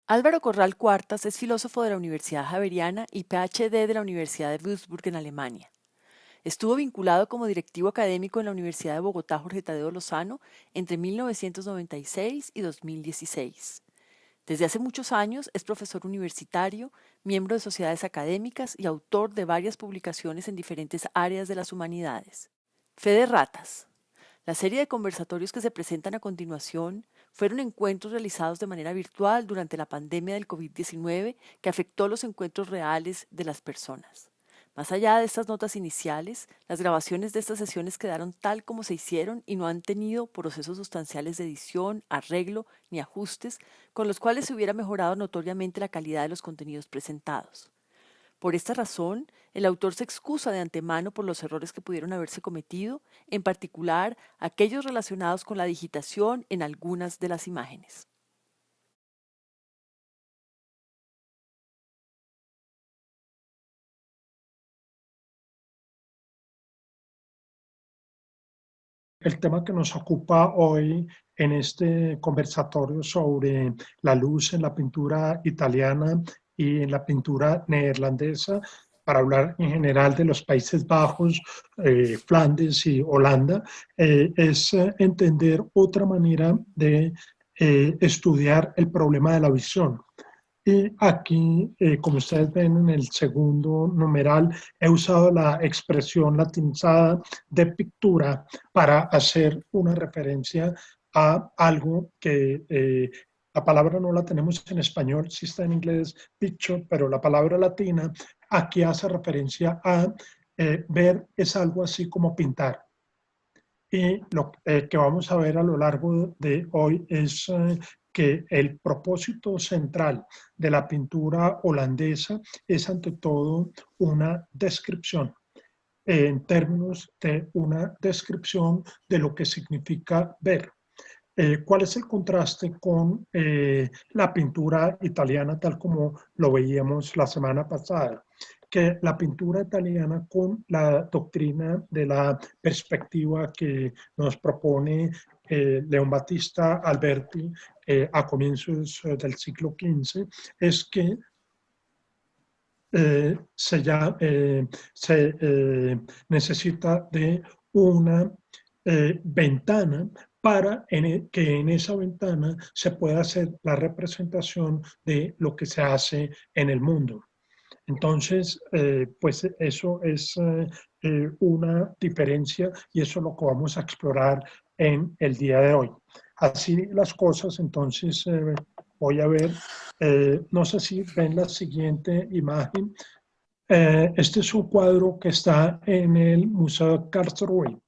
Álvaro Corral Cuartas es filósofo de la Universidad Javeriana y PhD de la Universidad de Würzburg en Alemania. Estuvo vinculado como directivo académico en la Universidad de Bogotá Jorge Tadeo Lozano entre 1996 y 2016. Desde hace muchos años es profesor universitario, miembro de sociedades académicas y autor de varias publicaciones en diferentes áreas de las humanidades. Fe de Ratas. La serie de conversatorios que se presentan a continuación fueron encuentros realizados de manera virtual durante la pandemia del COVID-19 que afectó los encuentros reales de las personas. Más allá de estas notas iniciales, las grabaciones de estas sesiones quedaron tal como se hicieron y no han tenido procesos sustanciales de edición, arreglo ni ajustes con los cuales se hubiera mejorado notoriamente la calidad de los contenidos presentados. Por esta razón, el autor se excusa de antemano por los errores que pudieron haberse cometido, en particular aquellos relacionados con la digitación en algunas de las imágenes. El tema que nos ocupa hoy en este conversatorio sobre la luz en la pintura italiana y en la pintura neerlandesa, para hablar en general de los Países Bajos, Flandes y Holanda, es entender otra manera de estudiar el problema de la visión. Y aquí, como ustedes ven en el segundo numeral, he usado la expresión latinizada de pictura para hacer una referencia a algo que la palabra no la tenemos en español, sí está en inglés picture, pero la palabra latina aquí hace referencia a ver es algo así como pintar. Y lo que vamos a ver a lo largo de hoy es que el propósito central de la pintura holandesa es ante todo una descripción, en términos de una descripción de lo que significa ver. ¿Cuál es el contraste con la pintura italiana tal como lo veíamos la semana pasada? Que la pintura italiana con la doctrina de la perspectiva que nos propone Leon Battista Alberti a comienzos del siglo XV es que se necesita de una ventana para que en esa ventana se pueda hacer la representación de lo que se hace en el mundo. Entonces, pues eso es una diferencia y eso es lo que vamos a explorar en el día de hoy. Así las cosas, entonces voy a ver, no sé si ven la siguiente imagen. Este es un cuadro que está en el Museo Karlsruhe.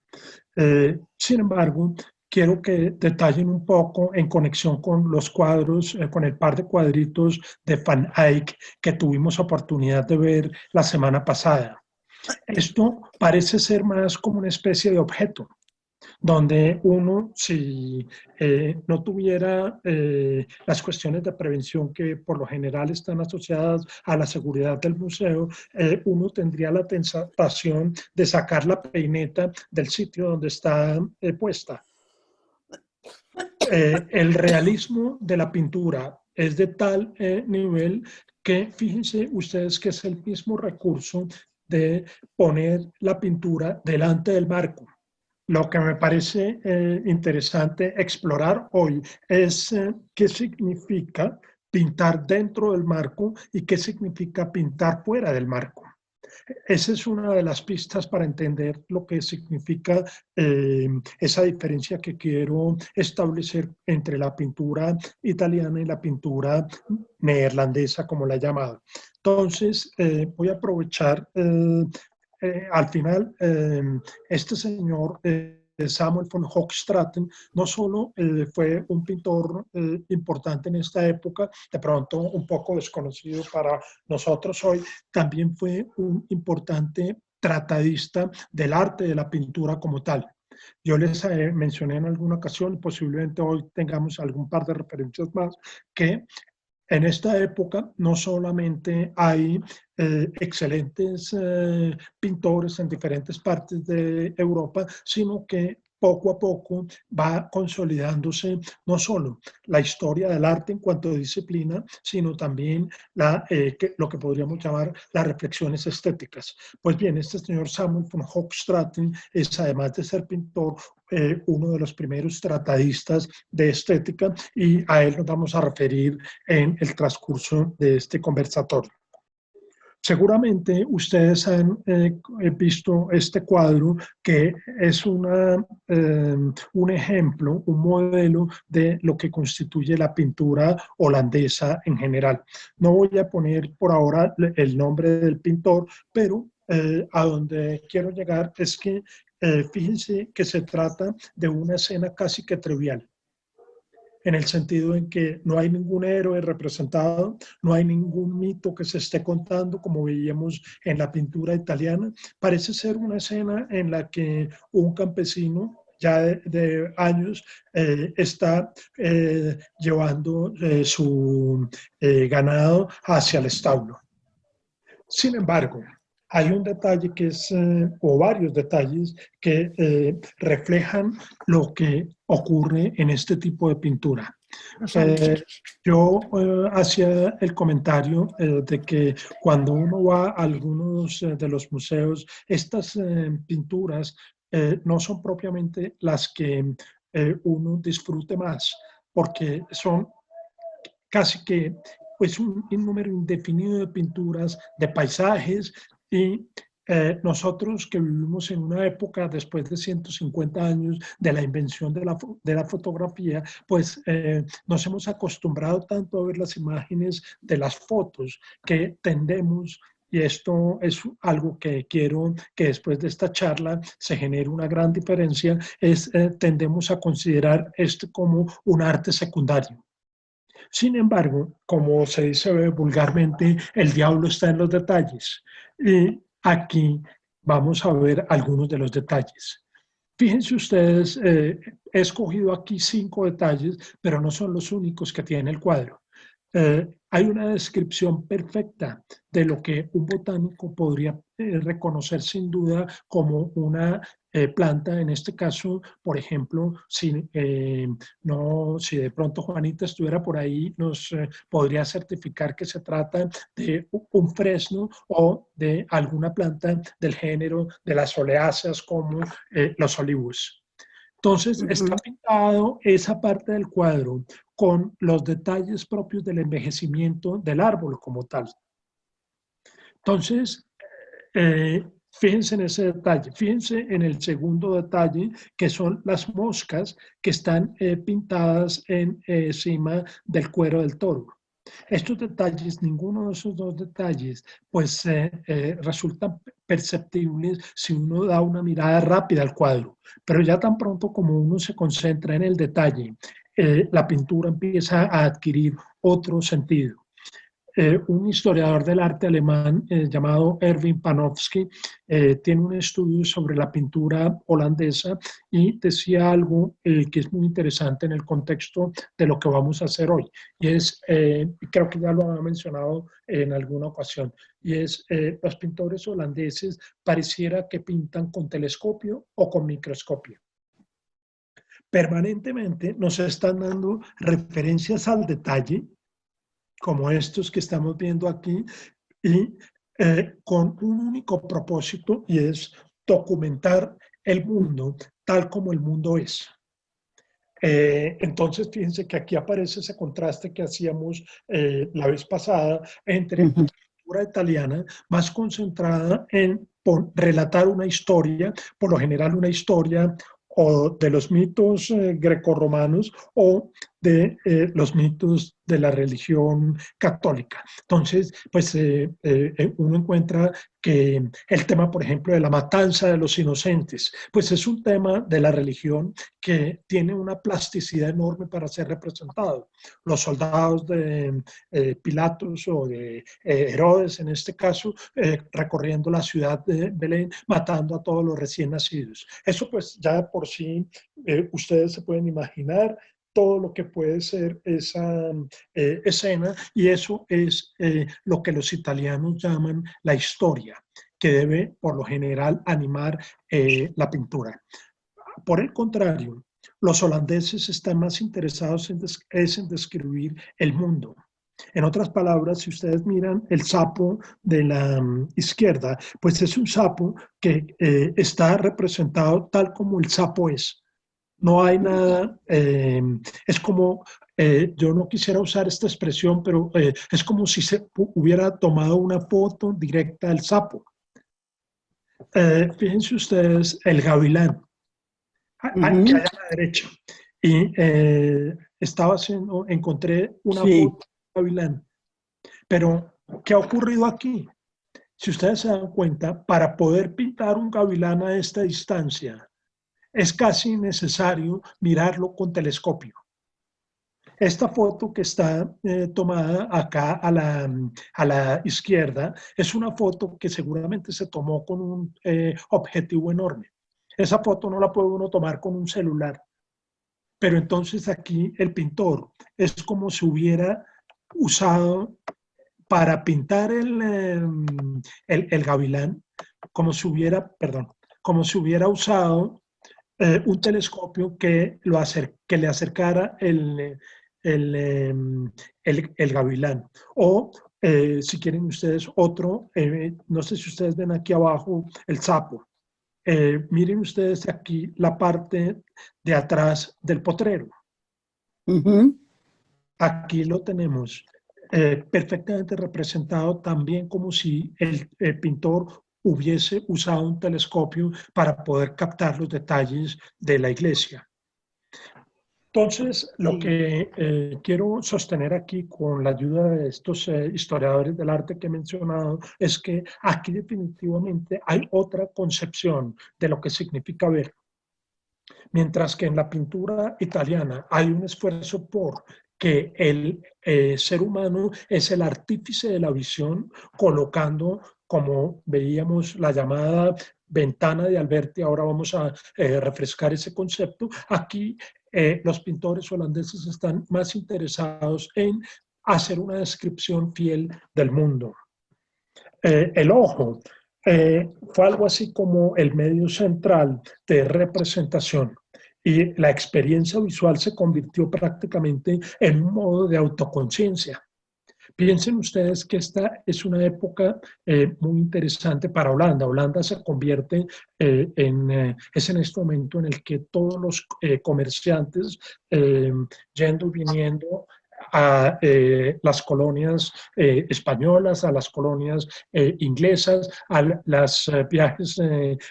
Sin embargo, quiero que detallen un poco en conexión con los cuadros, con el par de cuadritos de Van Eyck que tuvimos oportunidad de ver la semana pasada. Esto parece ser más como una especie de objeto, donde uno, si no tuviera las cuestiones de prevención que por lo general están asociadas a la seguridad del museo, uno tendría la tentación de sacar la peineta del sitio donde está puesta. El realismo de la pintura es de tal nivel que fíjense ustedes que es el mismo recurso de poner la pintura delante del marco. Lo que me parece interesante explorar hoy es qué significa pintar dentro del marco y qué significa pintar fuera del marco. Esa es una de las pistas para entender lo que significa esa diferencia que quiero establecer entre la pintura italiana y la pintura neerlandesa, como la he llamado. Entonces, voy a aprovechar al final, este señor Samuel von Hoogstraten no solo fue un pintor importante en esta época, de pronto un poco desconocido para nosotros hoy, también fue un importante tratadista del arte de la pintura como tal. Yo les mencioné en alguna ocasión, posiblemente hoy tengamos algún par de referencias más, que en esta época no solamente hay excelentes pintores en diferentes partes de Europa, sino que poco a poco va consolidándose no solo la historia del arte en cuanto a disciplina, sino también lo que podríamos llamar las reflexiones estéticas. Pues bien, este señor Samuel von Hochstraten es, además de ser pintor, uno de los primeros tratadistas de estética, y a él nos vamos a referir en el transcurso de este conversatorio. Seguramente ustedes han visto este cuadro, que es un ejemplo, un modelo de lo que constituye la pintura holandesa en general. No voy a poner por ahora el nombre del pintor, pero a donde quiero llegar es que fíjense que se trata de una escena casi que trivial, en el sentido en que no hay ningún héroe representado, no hay ningún mito que se esté contando, como veíamos en la pintura italiana. Parece ser una escena en la que un campesino ya de años está llevando su ganado hacia el establo. Sin embargo, hay un detalle que es, o varios detalles que reflejan lo que ocurre en este tipo de pintura. Yo hacía el comentario de que cuando uno va a algunos de los museos, estas pinturas no son propiamente las que uno disfrute más, porque son casi que pues un número indefinido de pinturas, de paisajes, y nosotros que vivimos en una época después de 150 años de la invención de la fotografía, pues nos hemos acostumbrado tanto a ver las imágenes de las fotos que tendemos, y esto es algo que quiero que después de esta charla se genere una gran diferencia, tendemos a considerar esto como un arte secundario. Sin embargo, como se dice vulgarmente, el diablo está en los detalles. Y aquí vamos a ver algunos de los detalles. Fíjense ustedes, he escogido aquí 5 detalles, pero no son los únicos que tiene el cuadro. Hay una descripción perfecta de lo que un botánico podría reconocer sin duda como una planta. En este caso, por ejemplo, si de pronto Juanita estuviera por ahí, nos podría certificar que se trata de un fresno o de alguna planta del género de las oleáceas, como los olivos. Entonces está pintado esa parte del cuadro con los detalles propios del envejecimiento del árbol como tal. Entonces, fíjense en ese detalle. Fíjense en el segundo detalle, que son las moscas que están pintadas encima del cuero del toro. Estos detalles, ninguno de esos 2 detalles, pues resultan perceptibles si uno da una mirada rápida al cuadro, pero ya tan pronto como uno se concentra en el detalle, la pintura empieza a adquirir otro sentido. Un historiador del arte alemán llamado Erwin Panofsky tiene un estudio sobre la pintura holandesa y decía algo que es muy interesante en el contexto de lo que vamos a hacer hoy. Y es, creo que ya lo había mencionado en alguna ocasión, y es los pintores holandeses pareciera que pintan con telescopio o con microscopio. Permanentemente nos están dando referencias al detalle, como estos que estamos viendo aquí, y con un único propósito, y es documentar el mundo tal como el mundo es. Entonces, fíjense que aquí aparece ese contraste que hacíamos la vez pasada entre la cultura italiana, más concentrada en relatar una historia, por lo general una historia o de los mitos grecorromanos o de los mitos de la religión católica. Entonces, pues uno encuentra que el tema, por ejemplo, de la matanza de los inocentes, pues es un tema de la religión que tiene una plasticidad enorme para ser representado. Los soldados de Pilatos o de Herodes, en este caso, recorriendo la ciudad de Belén, matando a todos los recién nacidos. Eso pues ya por sí, ustedes se pueden imaginar todo lo que puede ser esa escena, y eso es lo que los italianos llaman la historia, que debe por lo general animar la pintura. Por el contrario, los holandeses están más interesados en describir el mundo. En otras palabras, si ustedes miran el sapo de la izquierda, pues es un sapo que está representado tal como el sapo es. No hay nada, es como, yo no quisiera usar esta expresión, pero es como si se hubiera tomado una foto directa del sapo. Fíjense ustedes el gavilán, aquí allá a la derecha. Y encontré una Sí. foto del gavilán. Pero, ¿qué ha ocurrido aquí? Si ustedes se dan cuenta, para poder pintar un gavilán a esta distancia, es casi necesario mirarlo con telescopio. Esta foto que está tomada acá a la izquierda es una foto que seguramente se tomó con un objetivo enorme. Esa foto no la puede uno tomar con un celular. Pero entonces aquí el pintor es como si hubiera usado para pintar el gavilán, como si hubiera, perdón, como si hubiera usado un telescopio que le acercara el gavilán. O si quieren ustedes otro, no sé si ustedes ven aquí abajo el sapo. Miren ustedes aquí la parte de atrás del potrero. Aquí lo tenemos perfectamente representado también como si el pintor hubiese usado un telescopio para poder captar los detalles de la iglesia. Entonces, lo que quiero sostener aquí con la ayuda de estos historiadores del arte que he mencionado es que aquí definitivamente hay otra concepción de lo que significa ver. Mientras que en la pintura italiana hay un esfuerzo por que el ser humano es el artífice de la visión, colocando, como veíamos, la llamada ventana de Alberti. Ahora vamos a refrescar ese concepto. Aquí los pintores holandeses están más interesados en hacer una descripción fiel del mundo. El ojo fue algo así como el medio central de representación. Y la experiencia visual se convirtió prácticamente en un modo de autoconciencia. Piensen ustedes que esta es una época muy interesante para Holanda. Holanda se convierte es en este momento en el que todos los comerciantes yendo y viniendo a las colonias españolas, a las colonias inglesas, a los viajes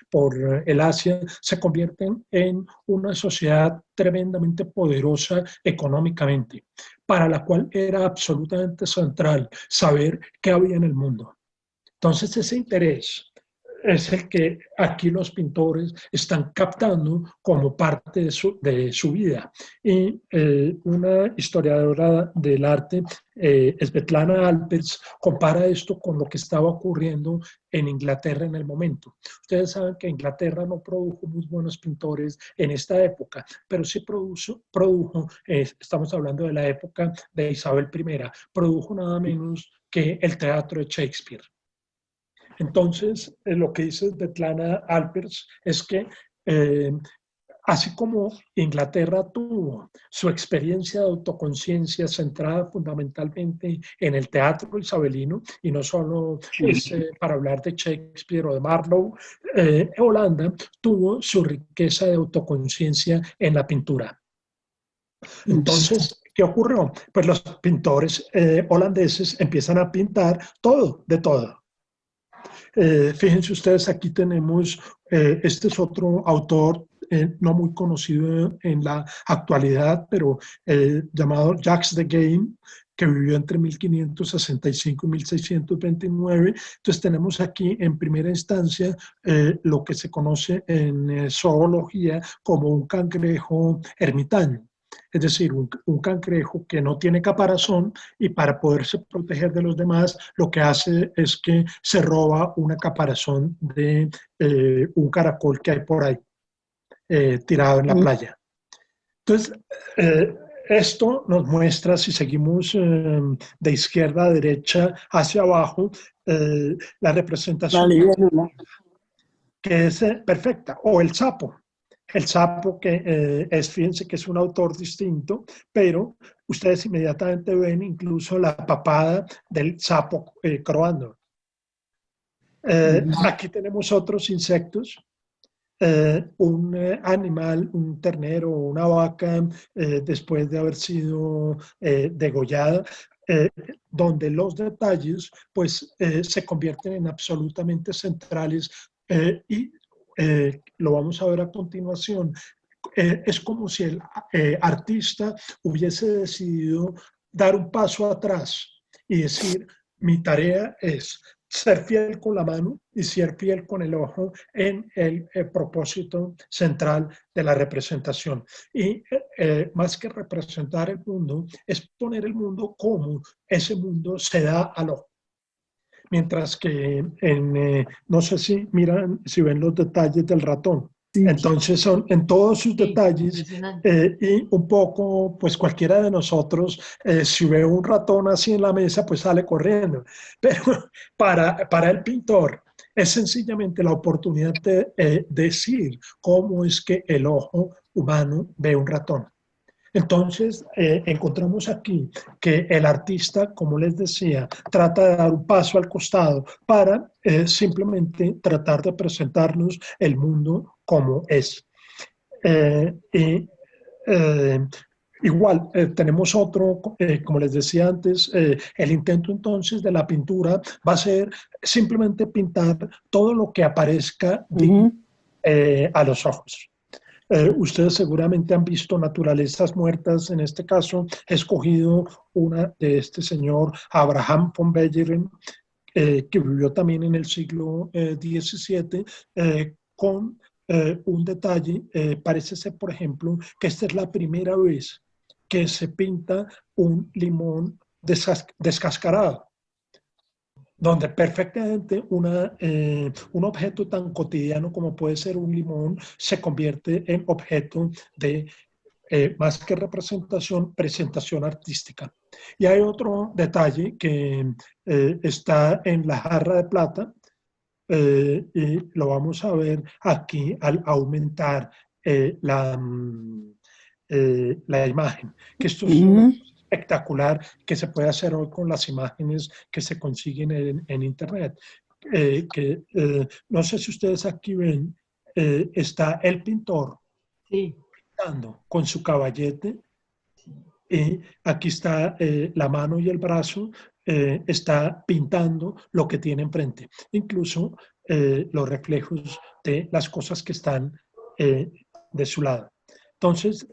por el Asia, se convierten en una sociedad tremendamente poderosa económicamente, para la cual era absolutamente central saber qué había en el mundo. Entonces, ese interés es el que aquí los pintores están captando como parte de su vida. Y una historiadora del arte, Svetlana Alpers, compara esto con lo que estaba ocurriendo en Inglaterra en el momento. Ustedes saben que Inglaterra no produjo muy buenos pintores en esta época, pero sí produjo estamos hablando de la época de Isabel I, produjo nada menos que el teatro de Shakespeare. Entonces, lo que dice Svetlana Alpers es que así como Inglaterra tuvo su experiencia de autoconciencia centrada fundamentalmente en el teatro isabelino, y no solo es para hablar de Shakespeare o de Marlowe, Holanda tuvo su riqueza de autoconciencia en la pintura. Entonces, ¿qué ocurrió? Pues los pintores holandeses empiezan a pintar todo, de todo. Fíjense ustedes, aquí tenemos, este es otro autor no muy conocido en la actualidad, pero llamado Jacques de Game, que vivió entre 1565 y 1629. Entonces tenemos aquí en primera instancia lo que se conoce en zoología como un cangrejo ermitaño. Es decir, un cangrejo que no tiene caparazón y para poderse proteger de los demás, lo que hace es que se roba una caparazón de un caracol que hay por ahí, tirado en la playa. Entonces, esto nos muestra, si seguimos de izquierda a derecha hacia abajo, la representación que es perfecta, o el sapo. el sapo que fíjense que es un autor distinto, pero ustedes inmediatamente ven incluso la papada del sapo croando. Aquí tenemos otros insectos, un animal, un ternero o una vaca, después de haber sido degollada, eh, donde los detalles pues se convierten en absolutamente centrales y lo vamos a ver a continuación. Es como si el artista hubiese decidido dar un paso atrás y decir, mi tarea es ser fiel con la mano y ser fiel con el ojo en el propósito central de la representación. Y más que representar el mundo, es poner el mundo como ese mundo se da al ojo. Mientras que no sé si miran, si ven los detalles del ratón. Sí. Entonces son en todos sus Sí, detalles impresionante. y un poco, pues cualquiera de nosotros, si ve un ratón así en la mesa, pues sale corriendo. Pero para el pintor es sencillamente la oportunidad de decir cómo es que el ojo humano ve un ratón. Entonces, encontramos aquí que el artista, como les decía, trata de dar un paso al costado para simplemente tratar de presentarnos el mundo como es. Y igual, tenemos otro, como les decía antes, el intento entonces de la pintura va a ser simplemente pintar todo lo que aparezca a los ojos. Ustedes seguramente han visto naturalezas muertas. En este caso, he escogido una de este señor Abraham von Belleren, que vivió también en el siglo XVII, con un detalle. Parece ser, por ejemplo, que esta es la primera vez que se pinta un limón descascarado, donde perfectamente un objeto tan cotidiano como puede ser un limón se convierte en objeto de, más que representación, presentación artística. Y hay otro detalle que está en la jarra de plata, y lo vamos a ver aquí al aumentar la imagen, que esto es una cosa espectacular que se puede hacer hoy con las imágenes que se consiguen en Internet. No sé si ustedes aquí ven, está el pintor Sí. pintando con su caballete, y aquí está la mano y el brazo, está pintando lo que tiene enfrente, incluso los reflejos de las cosas que están de su lado. Entonces,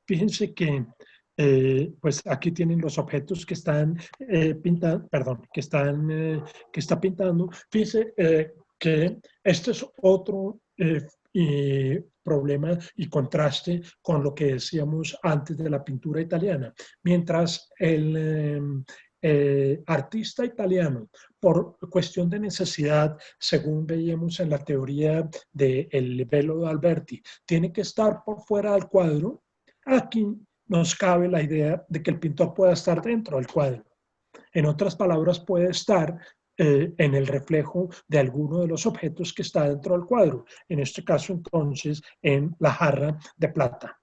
fíjense que pues aquí tienen los objetos que están pintando, perdón, que está pintando. Fíjense que este es otro problema y contraste con lo que decíamos antes de la pintura italiana. Mientras el artista italiano, por cuestión de necesidad, según veíamos en la teoría del velo de Alberti, tiene que estar por fuera del cuadro, aquí nos cabe la idea de que el pintor pueda estar dentro del cuadro. En otras palabras, puede estar en el reflejo de alguno de los objetos que está dentro del cuadro. En este caso, entonces, en la jarra de plata.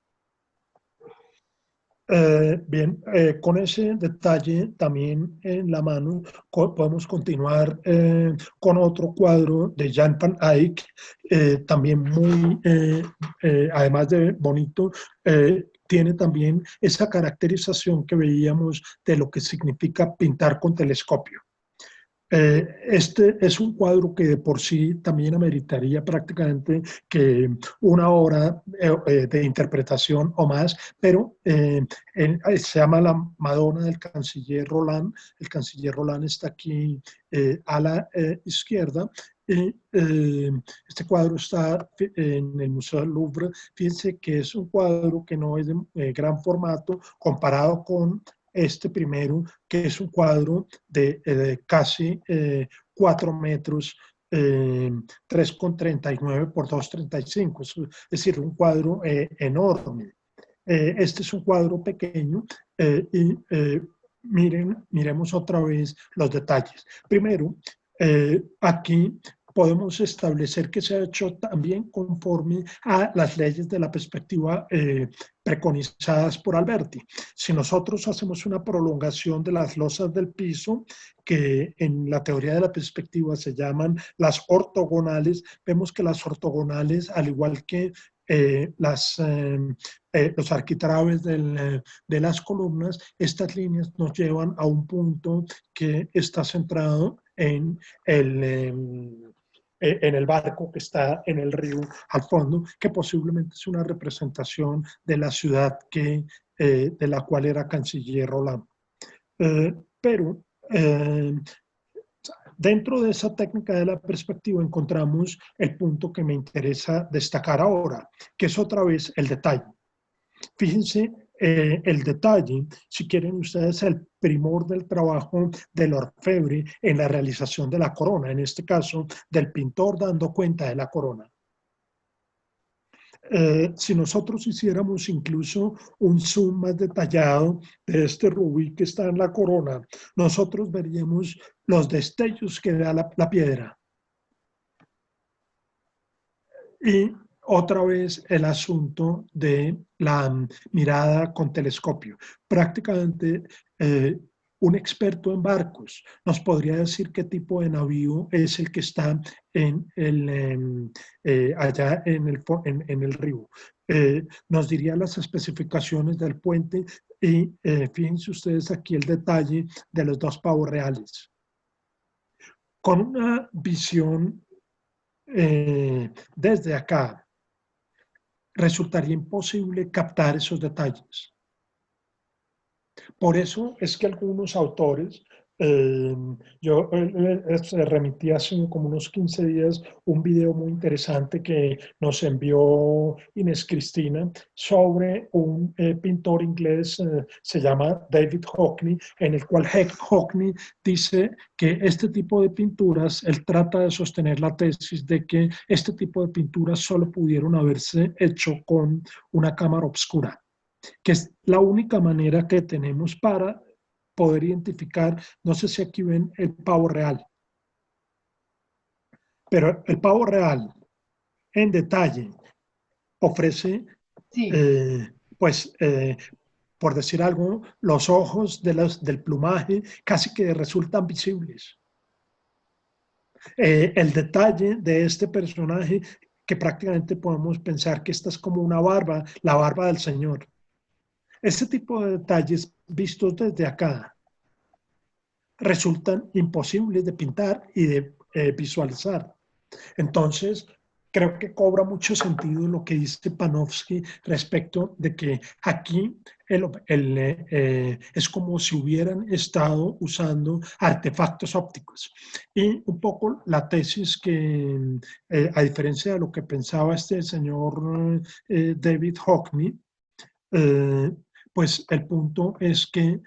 Bien, con ese detalle también en la mano podemos continuar con otro cuadro de Jan van Eyck, también muy, además de bonito, tiene también esa caracterización que veíamos de lo que significa pintar con telescopio. Este es un cuadro que de por sí también ameritaría prácticamente que una hora de interpretación o más, pero se llama La Madonna del canciller Roland. El canciller Roland está aquí a la izquierda. Y este cuadro está en el Museo del Louvre. Fíjense que es un cuadro que no es de gran formato comparado con este primero, que es un cuadro de casi 4 metros, 3,39 por 2,35, es decir, un cuadro enorme. Este es un cuadro pequeño y miremos otra vez los detalles. Primero, aquí podemos establecer que se ha hecho también conforme a las leyes de la perspectiva preconizadas por Alberti. Si nosotros hacemos una prolongación de las losas del piso, que en la teoría de la perspectiva se llaman las ortogonales, vemos que las ortogonales, al igual que los arquitrabes de las columnas, estas líneas nos llevan a un punto que está centrado en el barco que está en el río al fondo, que posiblemente es una representación de la ciudad de la cual era canciller Roland. Pero dentro de esa técnica de la perspectiva encontramos el punto que me interesa destacar ahora, que es otra vez el detalle. Fíjense, el detalle, si quieren ustedes, el primor del trabajo del orfebre en la realización de la corona, en este caso del pintor dando cuenta de la corona. Si nosotros hiciéramos incluso un zoom más detallado de este rubí que está en la corona, nosotros veríamos los destellos que da la piedra. Y otra vez el asunto de la mirada con telescopio. Prácticamente un experto en barcos nos podría decir qué tipo de navío es el que está allá en el río. Nos diría las especificaciones del puente y fíjense ustedes aquí el detalle de los dos pavos reales. Con una visión desde acá, resultaría imposible captar esos detalles. Por eso es que algunos autores, yo remití hace como unos 15 días un video muy interesante que nos envió Inés Cristina sobre un pintor inglés, se llama David Hockney, en el cual Hockney dice que este tipo de pinturas, él trata de sostener la tesis de que este tipo de pinturas solo pudieron haberse hecho con una cámara oscura, que es la única manera que tenemos para poder identificar, no sé si aquí ven el pavo real, pero el pavo real en detalle ofrece, Sí. pues, por decir algo, los ojos del plumaje casi que resultan visibles. El detalle de este personaje, que prácticamente podemos pensar que esta es como una barba, la barba del Señor. Ese tipo de detalles vistos desde acá resultan imposibles de pintar y de visualizar. Entonces, creo que cobra mucho sentido lo que dice Panofsky respecto de que aquí es como si hubieran estado usando artefactos ópticos. Y un poco la tesis que, a diferencia de lo que pensaba este señor David Hockney, pues el punto es que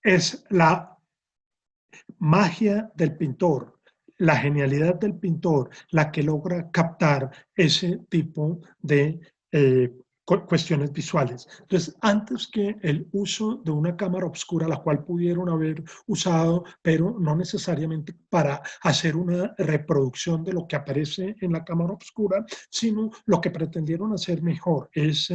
es la magia del pintor, la genialidad del pintor, la que logra captar ese tipo de cuestiones visuales. Entonces, antes que el uso de una cámara oscura, la cual pudieron haber usado, pero no necesariamente para hacer una reproducción de lo que aparece en la cámara oscura, sino lo que pretendieron hacer mejor es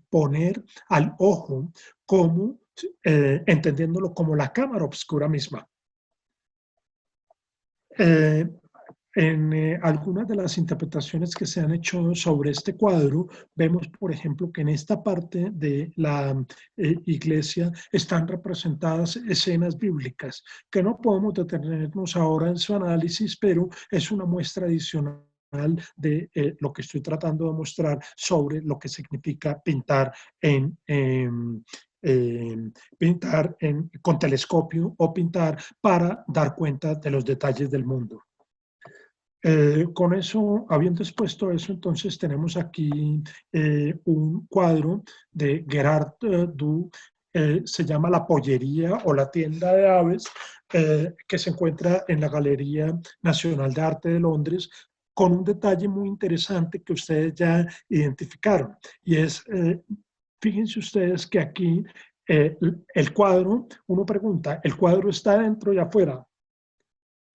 poner al ojo como entendiéndolo como la cámara oscura misma. En algunas de las interpretaciones que se han hecho sobre este cuadro, vemos, por ejemplo, que en esta parte de la iglesia están representadas escenas bíblicas, que no podemos detenernos ahora en su análisis, pero es una muestra adicional de lo que estoy tratando de mostrar sobre lo que significa pintar con telescopio o pintar para dar cuenta de los detalles del mundo. Con eso, habiendo expuesto eso, entonces tenemos aquí un cuadro de Gerard Dou, se llama La Pollería o la Tienda de Aves, que se encuentra en la Galería Nacional de Arte de Londres, con un detalle muy interesante que ustedes ya identificaron, y es, fíjense ustedes que aquí el cuadro, uno pregunta, ¿el cuadro está dentro y afuera?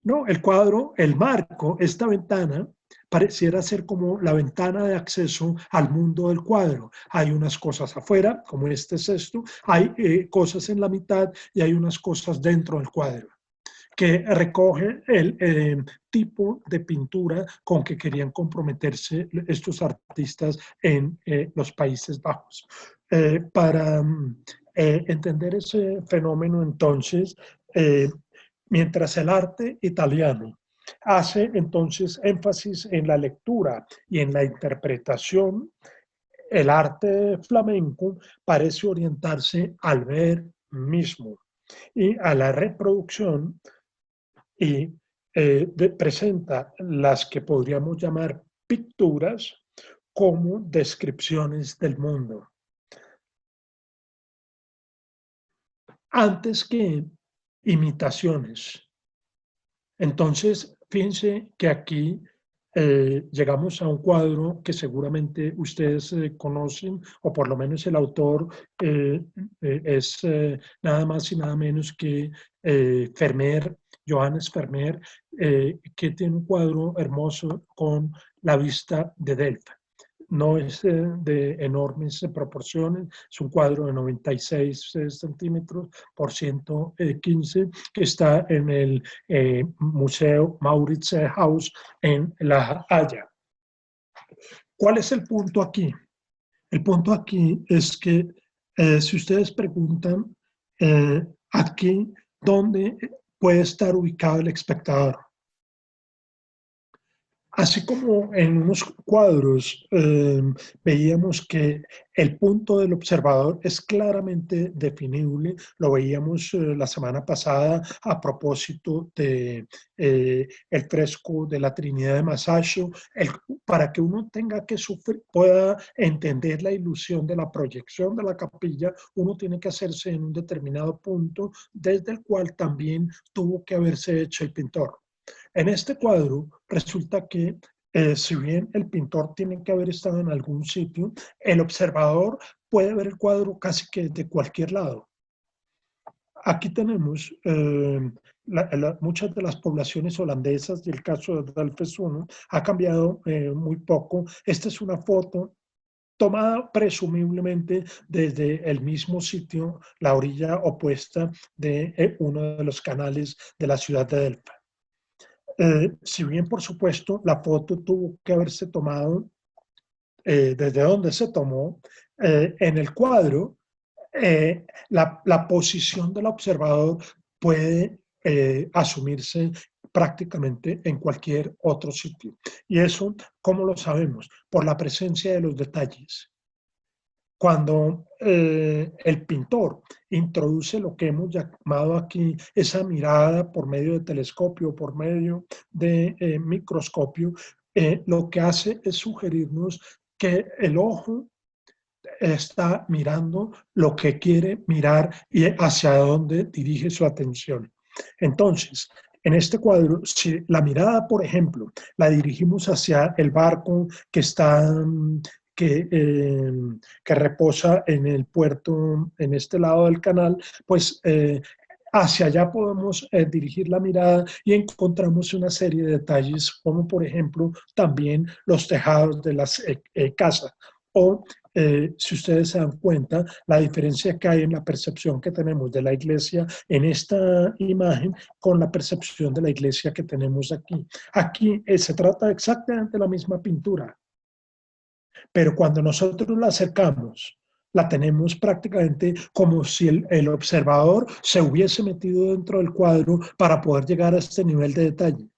No, el cuadro, el marco, esta ventana, pareciera ser como la ventana de acceso al mundo del cuadro. Hay unas cosas afuera, como este es esto, hay cosas en la mitad y hay unas cosas dentro del cuadro, que recoge el tipo de pintura con que querían comprometerse estos artistas en los Países Bajos. Para entender ese fenómeno, entonces, mientras el arte italiano hace entonces énfasis en la lectura y en la interpretación, el arte flamenco parece orientarse al ver mismo y a la reproducción y presenta las que podríamos llamar picturas como descripciones del mundo. Antes que imitaciones. Entonces, fíjense que aquí llegamos a un cuadro que seguramente ustedes conocen, o por lo menos el autor es nada más y nada menos que Vermeer, Johannes Vermeer, que tiene un cuadro hermoso con la vista de Delft. No es de enormes proporciones, es un cuadro de 96 centímetros por 115 que está en el Museo Mauritshuis en La Haya. ¿Cuál es el punto aquí? El punto aquí es que si ustedes preguntan aquí dónde puede estar ubicado el espectador, así como en unos cuadros veíamos que el punto del observador es claramente definible, lo veíamos la semana pasada a propósito de el fresco de la Trinidad de Masaccio, para que uno tenga que sufrir, pueda entender la ilusión de la proyección de la capilla, uno tiene que hacerse en un determinado punto desde el cual también tuvo que haberse hecho el pintor. En este cuadro resulta que si bien el pintor tiene que haber estado en algún sitio, el observador puede ver el cuadro casi que de cualquier lado. Aquí tenemos muchas de las poblaciones holandesas y el caso de Delft es uno, ha cambiado muy poco. Esta es una foto tomada presumiblemente desde el mismo sitio, la orilla opuesta de uno de los canales de la ciudad de Delft. Si bien, por supuesto, la foto tuvo que haberse tomado desde donde se tomó, en el cuadro, la posición del observador puede asumirse prácticamente en cualquier otro sitio. Y eso, ¿cómo lo sabemos? Por la presencia de los detalles. Cuando el pintor introduce lo que hemos llamado aquí esa mirada por medio de telescopio, por medio de microscopio, lo que hace es sugerirnos que el ojo está mirando lo que quiere mirar y hacia dónde dirige su atención. Entonces, en este cuadro, si la mirada, por ejemplo, la dirigimos hacia el barco que está que reposa en el puerto, en este lado del canal, pues hacia allá podemos dirigir la mirada y encontramos una serie de detalles, como por ejemplo también los tejados de las casas. O si ustedes se dan cuenta, la diferencia que hay en la percepción que tenemos de la iglesia en esta imagen con la percepción de la iglesia que tenemos aquí. Aquí se trata exactamente de la misma pintura, pero cuando nosotros la acercamos, la tenemos prácticamente como si el observador se hubiese metido dentro del cuadro para poder llegar a este nivel de detalle.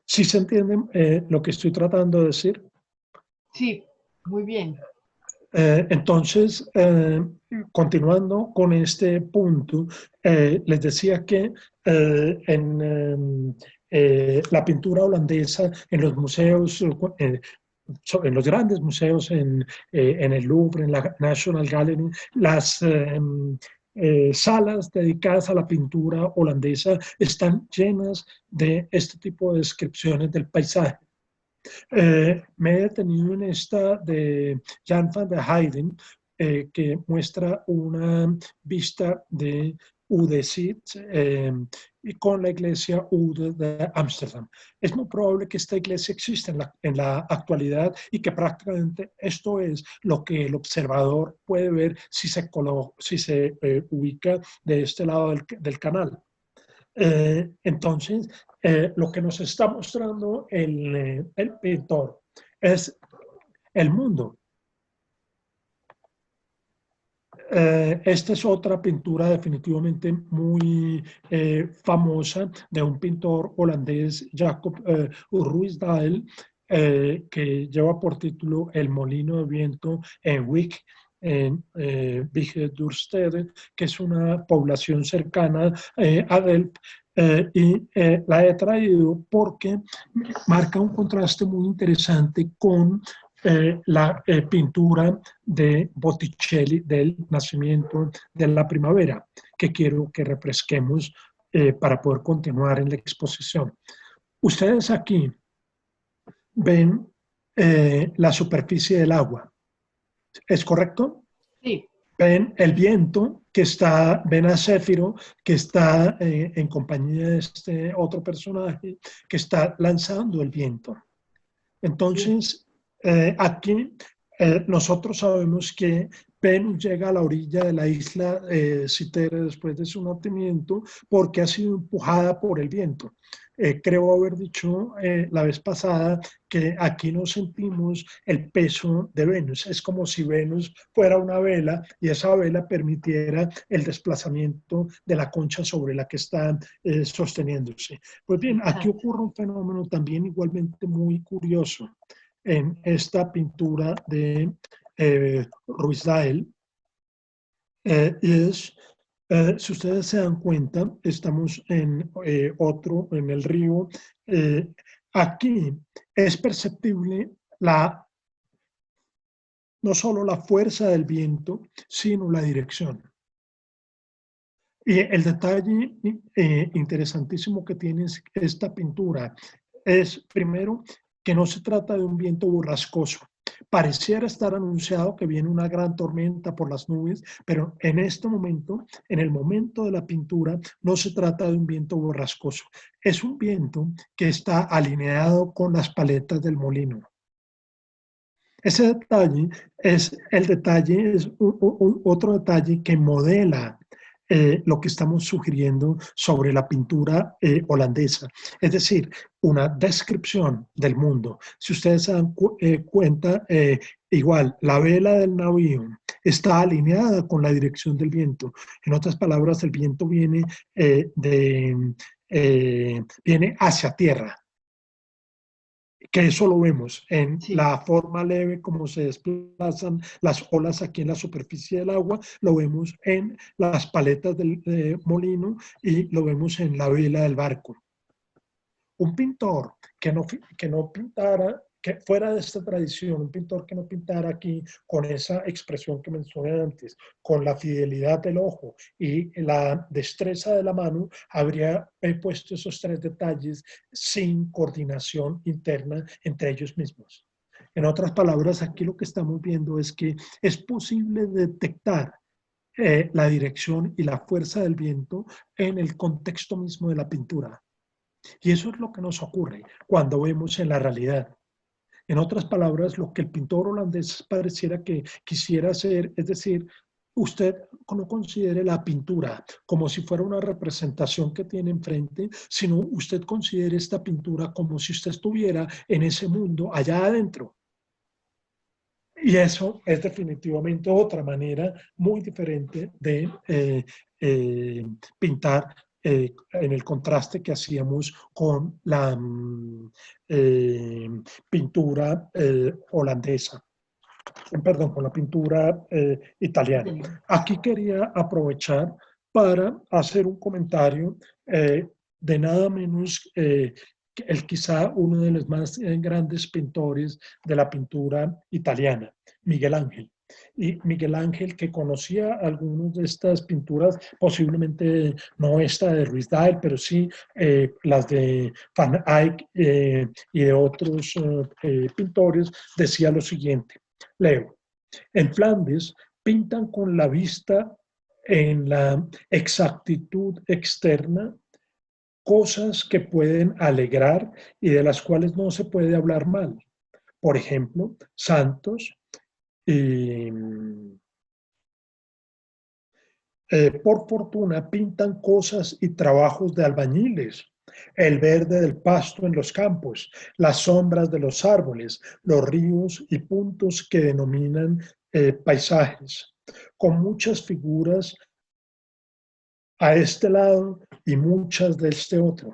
¿Sí se entiende lo que estoy tratando de decir? Sí, muy bien. Entonces, continuando con este punto, les decía que en la pintura holandesa, en los museos, en los grandes museos, en el Louvre, en la National Gallery, las salas dedicadas a la pintura holandesa están llenas de este tipo de descripciones del paisaje. Me he detenido en esta de Jan van der Heyden que muestra una vista de Udecid y con la iglesia Ude de Ámsterdam. Es muy probable que esta iglesia exista en la actualidad y que prácticamente esto es lo que el observador puede ver si se ubica de este lado del canal. Entonces, lo que nos está mostrando el pintor es el mundo. Esta es otra pintura definitivamente muy famosa de un pintor holandés, Jacob Ruysdael, que lleva por título El molino de viento en Wick, en Vigedurstede, que es una población cercana a Delft. La he traído porque marca un contraste muy interesante con la pintura de Botticelli del nacimiento de la primavera, que quiero que refresquemos para poder continuar en la exposición. Ustedes aquí ven la superficie del agua, ¿es correcto? Sí. Ven el viento que está, ven a Céfiro que está en compañía de este otro personaje que está lanzando el viento. Entonces, aquí nosotros sabemos que Venus llega a la orilla de la isla Citere después de su nacimiento porque ha sido empujada por el viento. Creo haber dicho la vez pasada que aquí no sentimos el peso de Venus. Es como si Venus fuera una vela y esa vela permitiera el desplazamiento de la concha sobre la que está sosteniéndose. Pues bien, aquí ocurre un fenómeno también igualmente muy curioso en esta pintura de Ruysdael. Si ustedes se dan cuenta, estamos en en el río. Aquí es perceptible no solo la fuerza del viento, sino la dirección. Y el detalle interesantísimo que tiene esta pintura es, primero, que no se trata de un viento borrascoso. Pareciera estar anunciado que viene una gran tormenta por las nubes, pero en este momento, en el momento de la pintura, no se trata de un viento borrascoso. Es un viento que está alineado con las paletas del molino. Ese detalle es otro detalle que modela lo que estamos sugiriendo sobre la pintura holandesa. Es decir, una descripción del mundo. Si ustedes se dan cuenta, igual, la vela del navío está alineada con la dirección del viento. En otras palabras, el viento viene hacia tierra. Que eso lo vemos en la forma leve como se desplazan las olas aquí en la superficie del agua, lo vemos en las paletas del molino y lo vemos en la vela del barco. Un pintor que no pintara, que fuera de esta tradición, un pintor que no pintara aquí con esa expresión que mencioné antes, con la fidelidad del ojo y la destreza de la mano, habría puesto esos tres detalles sin coordinación interna entre ellos mismos. En otras palabras, aquí lo que estamos viendo es que es posible detectar la dirección y la fuerza del viento en el contexto mismo de la pintura. Y eso es lo que nos ocurre cuando vemos en la realidad. En otras palabras, lo que el pintor holandés pareciera que quisiera hacer, es decir, usted no considere la pintura como si fuera una representación que tiene enfrente, sino usted considere esta pintura como si usted estuviera en ese mundo allá adentro. Y eso es definitivamente otra manera muy diferente de pintar en el contraste que hacíamos con la pintura holandesa, perdón, con la pintura italiana. Aquí quería aprovechar para hacer un comentario de nada menos quizá uno de los más grandes pintores de la pintura italiana, Miguel Ángel. Y Miguel Ángel, que conocía algunas de estas pinturas, posiblemente no esta de Ruysdael, pero sí las de Van Eyck y de otros pintores, decía lo siguiente, leo: en Flandes pintan con la vista en la exactitud externa cosas que pueden alegrar y de las cuales no se puede hablar mal. Por ejemplo, santos, y, por fortuna pintan cosas y trabajos de albañiles, el verde del pasto en los campos, las sombras de los árboles, los ríos y puntos que denominan paisajes, con muchas figuras a este lado y muchas de este otro.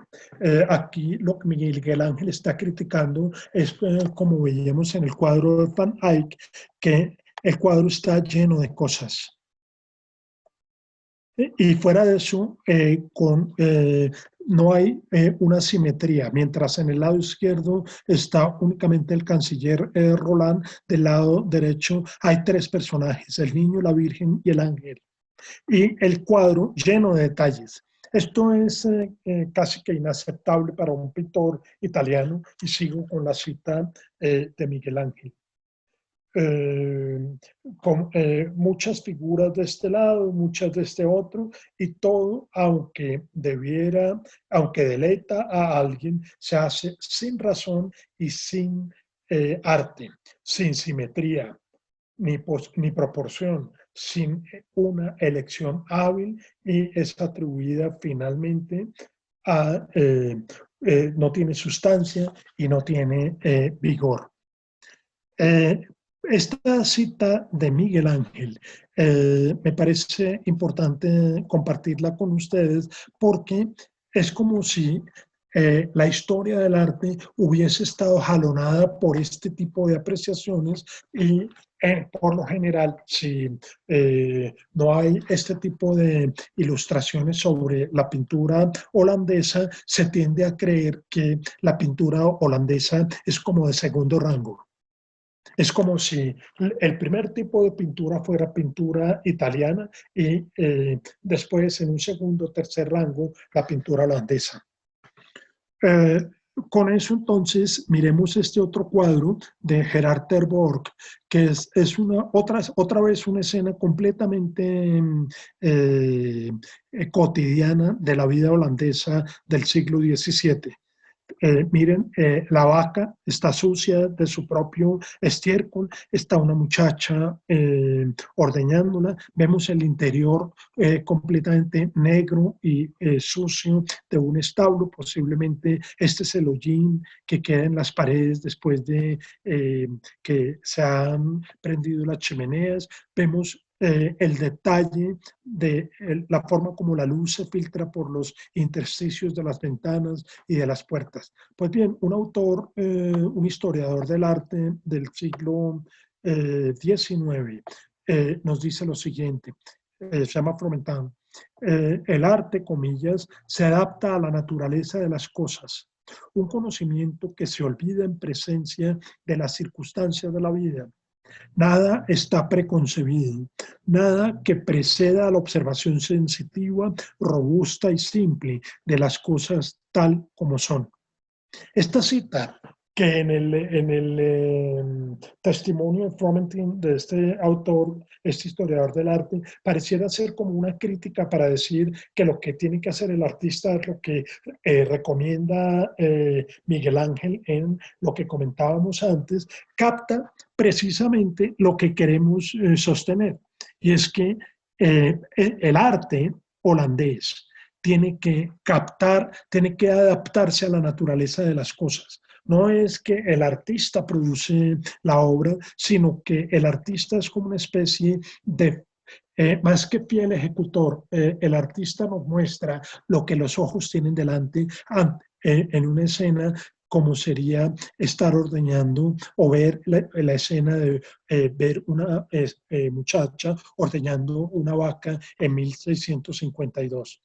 Aquí lo que Miguel Ángel está criticando es, como veíamos en el cuadro de Van Eyck, que el cuadro está lleno de cosas. Y fuera de eso, no hay una simetría. Mientras en el lado izquierdo está únicamente el canciller Roland, del lado derecho hay tres personajes, el niño, la virgen y el ángel. Y el cuadro lleno de detalles. Esto es casi que inaceptable para un pintor italiano, y sigo con la cita de Miguel Ángel. Con muchas figuras de este lado, muchas de este otro, y todo, aunque deleita a alguien, se hace sin razón y sin arte, sin simetría, ni proporción, sin una elección hábil, y es atribuida finalmente a, no tiene sustancia y no tiene vigor. Esta cita de Miguel Ángel me parece importante compartirla con ustedes, porque es como si la historia del arte hubiese estado jalonada por este tipo de apreciaciones, y por lo general, si no hay este tipo de ilustraciones sobre la pintura holandesa, se tiende a creer que la pintura holandesa es como de segundo rango. Es como si el primer tipo de pintura fuera pintura italiana y después, en un segundo o tercer rango, la pintura holandesa. Con eso, entonces, miremos este otro cuadro de Gerard ter Borch, que es otra vez una escena completamente cotidiana de la vida holandesa del siglo XVII. Miren, la vaca está sucia de su propio estiércol, está una muchacha ordeñándola, vemos el interior completamente negro y sucio de un establo. Posiblemente este es el hollín que queda en las paredes después de que se han prendido las chimeneas. Vemos el detalle de la forma como la luz se filtra por los intersticios de las ventanas y de las puertas. Pues bien, un autor, un historiador del arte del siglo XIX, nos dice lo siguiente, se llama Fromentin: el arte, comillas, se adapta a la naturaleza de las cosas, un conocimiento que se olvida en presencia de las circunstancias de la vida. Nada está preconcebido, nada que preceda a la observación sensitiva, robusta y simple de las cosas tal como son. Esta cita, que en el testimonio de Fromentin, de este autor, este historiador del arte, pareciera ser como una crítica para decir que lo que tiene que hacer el artista es lo que recomienda Miguel Ángel en lo que comentábamos antes, capta precisamente lo que queremos sostener, y es que el arte holandés tiene que captar, tiene que adaptarse a la naturaleza de las cosas. No es que el artista produce la obra, sino que el artista es como una especie de, más que fiel ejecutor, el artista nos muestra lo que los ojos tienen delante en una escena, como sería estar ordeñando, o ver la escena de ver una muchacha ordeñando una vaca en 1652.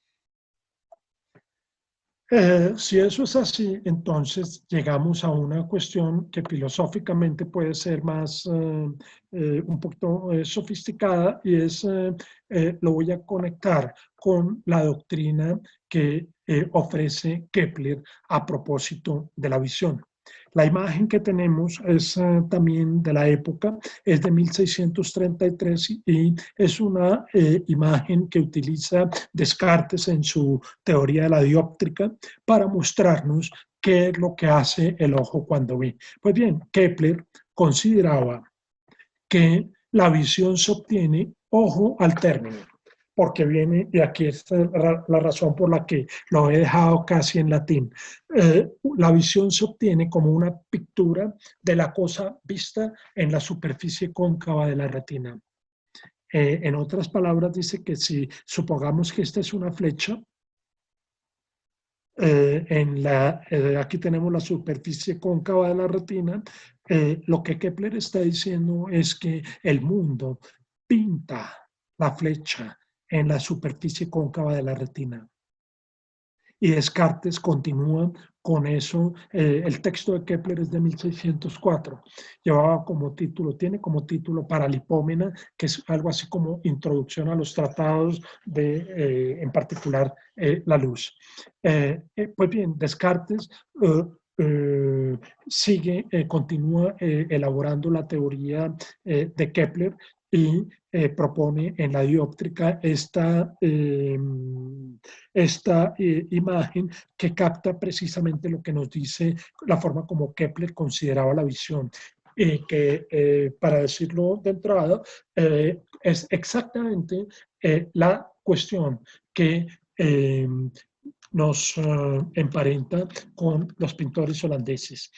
Si eso es así, entonces llegamos a una cuestión que filosóficamente puede ser más, un poquito sofisticada, y es, lo voy a conectar con la doctrina que ofrece Kepler a propósito de la visión. La imagen que tenemos es también de la época, es de 1633 y es una imagen que utiliza Descartes en su teoría de la dióptrica para mostrarnos qué es lo que hace el ojo cuando ve. Pues bien, Kepler consideraba que la visión se obtiene, ojo al término, porque viene, y aquí está la razón por la que lo he dejado casi en latín. La visión se obtiene como una pintura de la cosa vista en la superficie cóncava de la retina. En otras palabras, dice que si supongamos que esta es una flecha, aquí tenemos la superficie cóncava de la retina, lo que Kepler está diciendo es que el mundo pinta la flecha en la superficie cóncava de la retina. Y Descartes continúa con eso. El texto de Kepler es de 1604. Llevaba como título, tiene como título Paralipómena, que es algo así como introducción a los tratados de, en particular, la luz. Pues bien, Descartes continúa elaborando la teoría de Kepler y propone en la dióptrica esta imagen que capta precisamente lo que nos dice la forma como Kepler consideraba la visión. Que para decirlo de entrada, es exactamente la cuestión que nos emparenta con los pintores holandeses.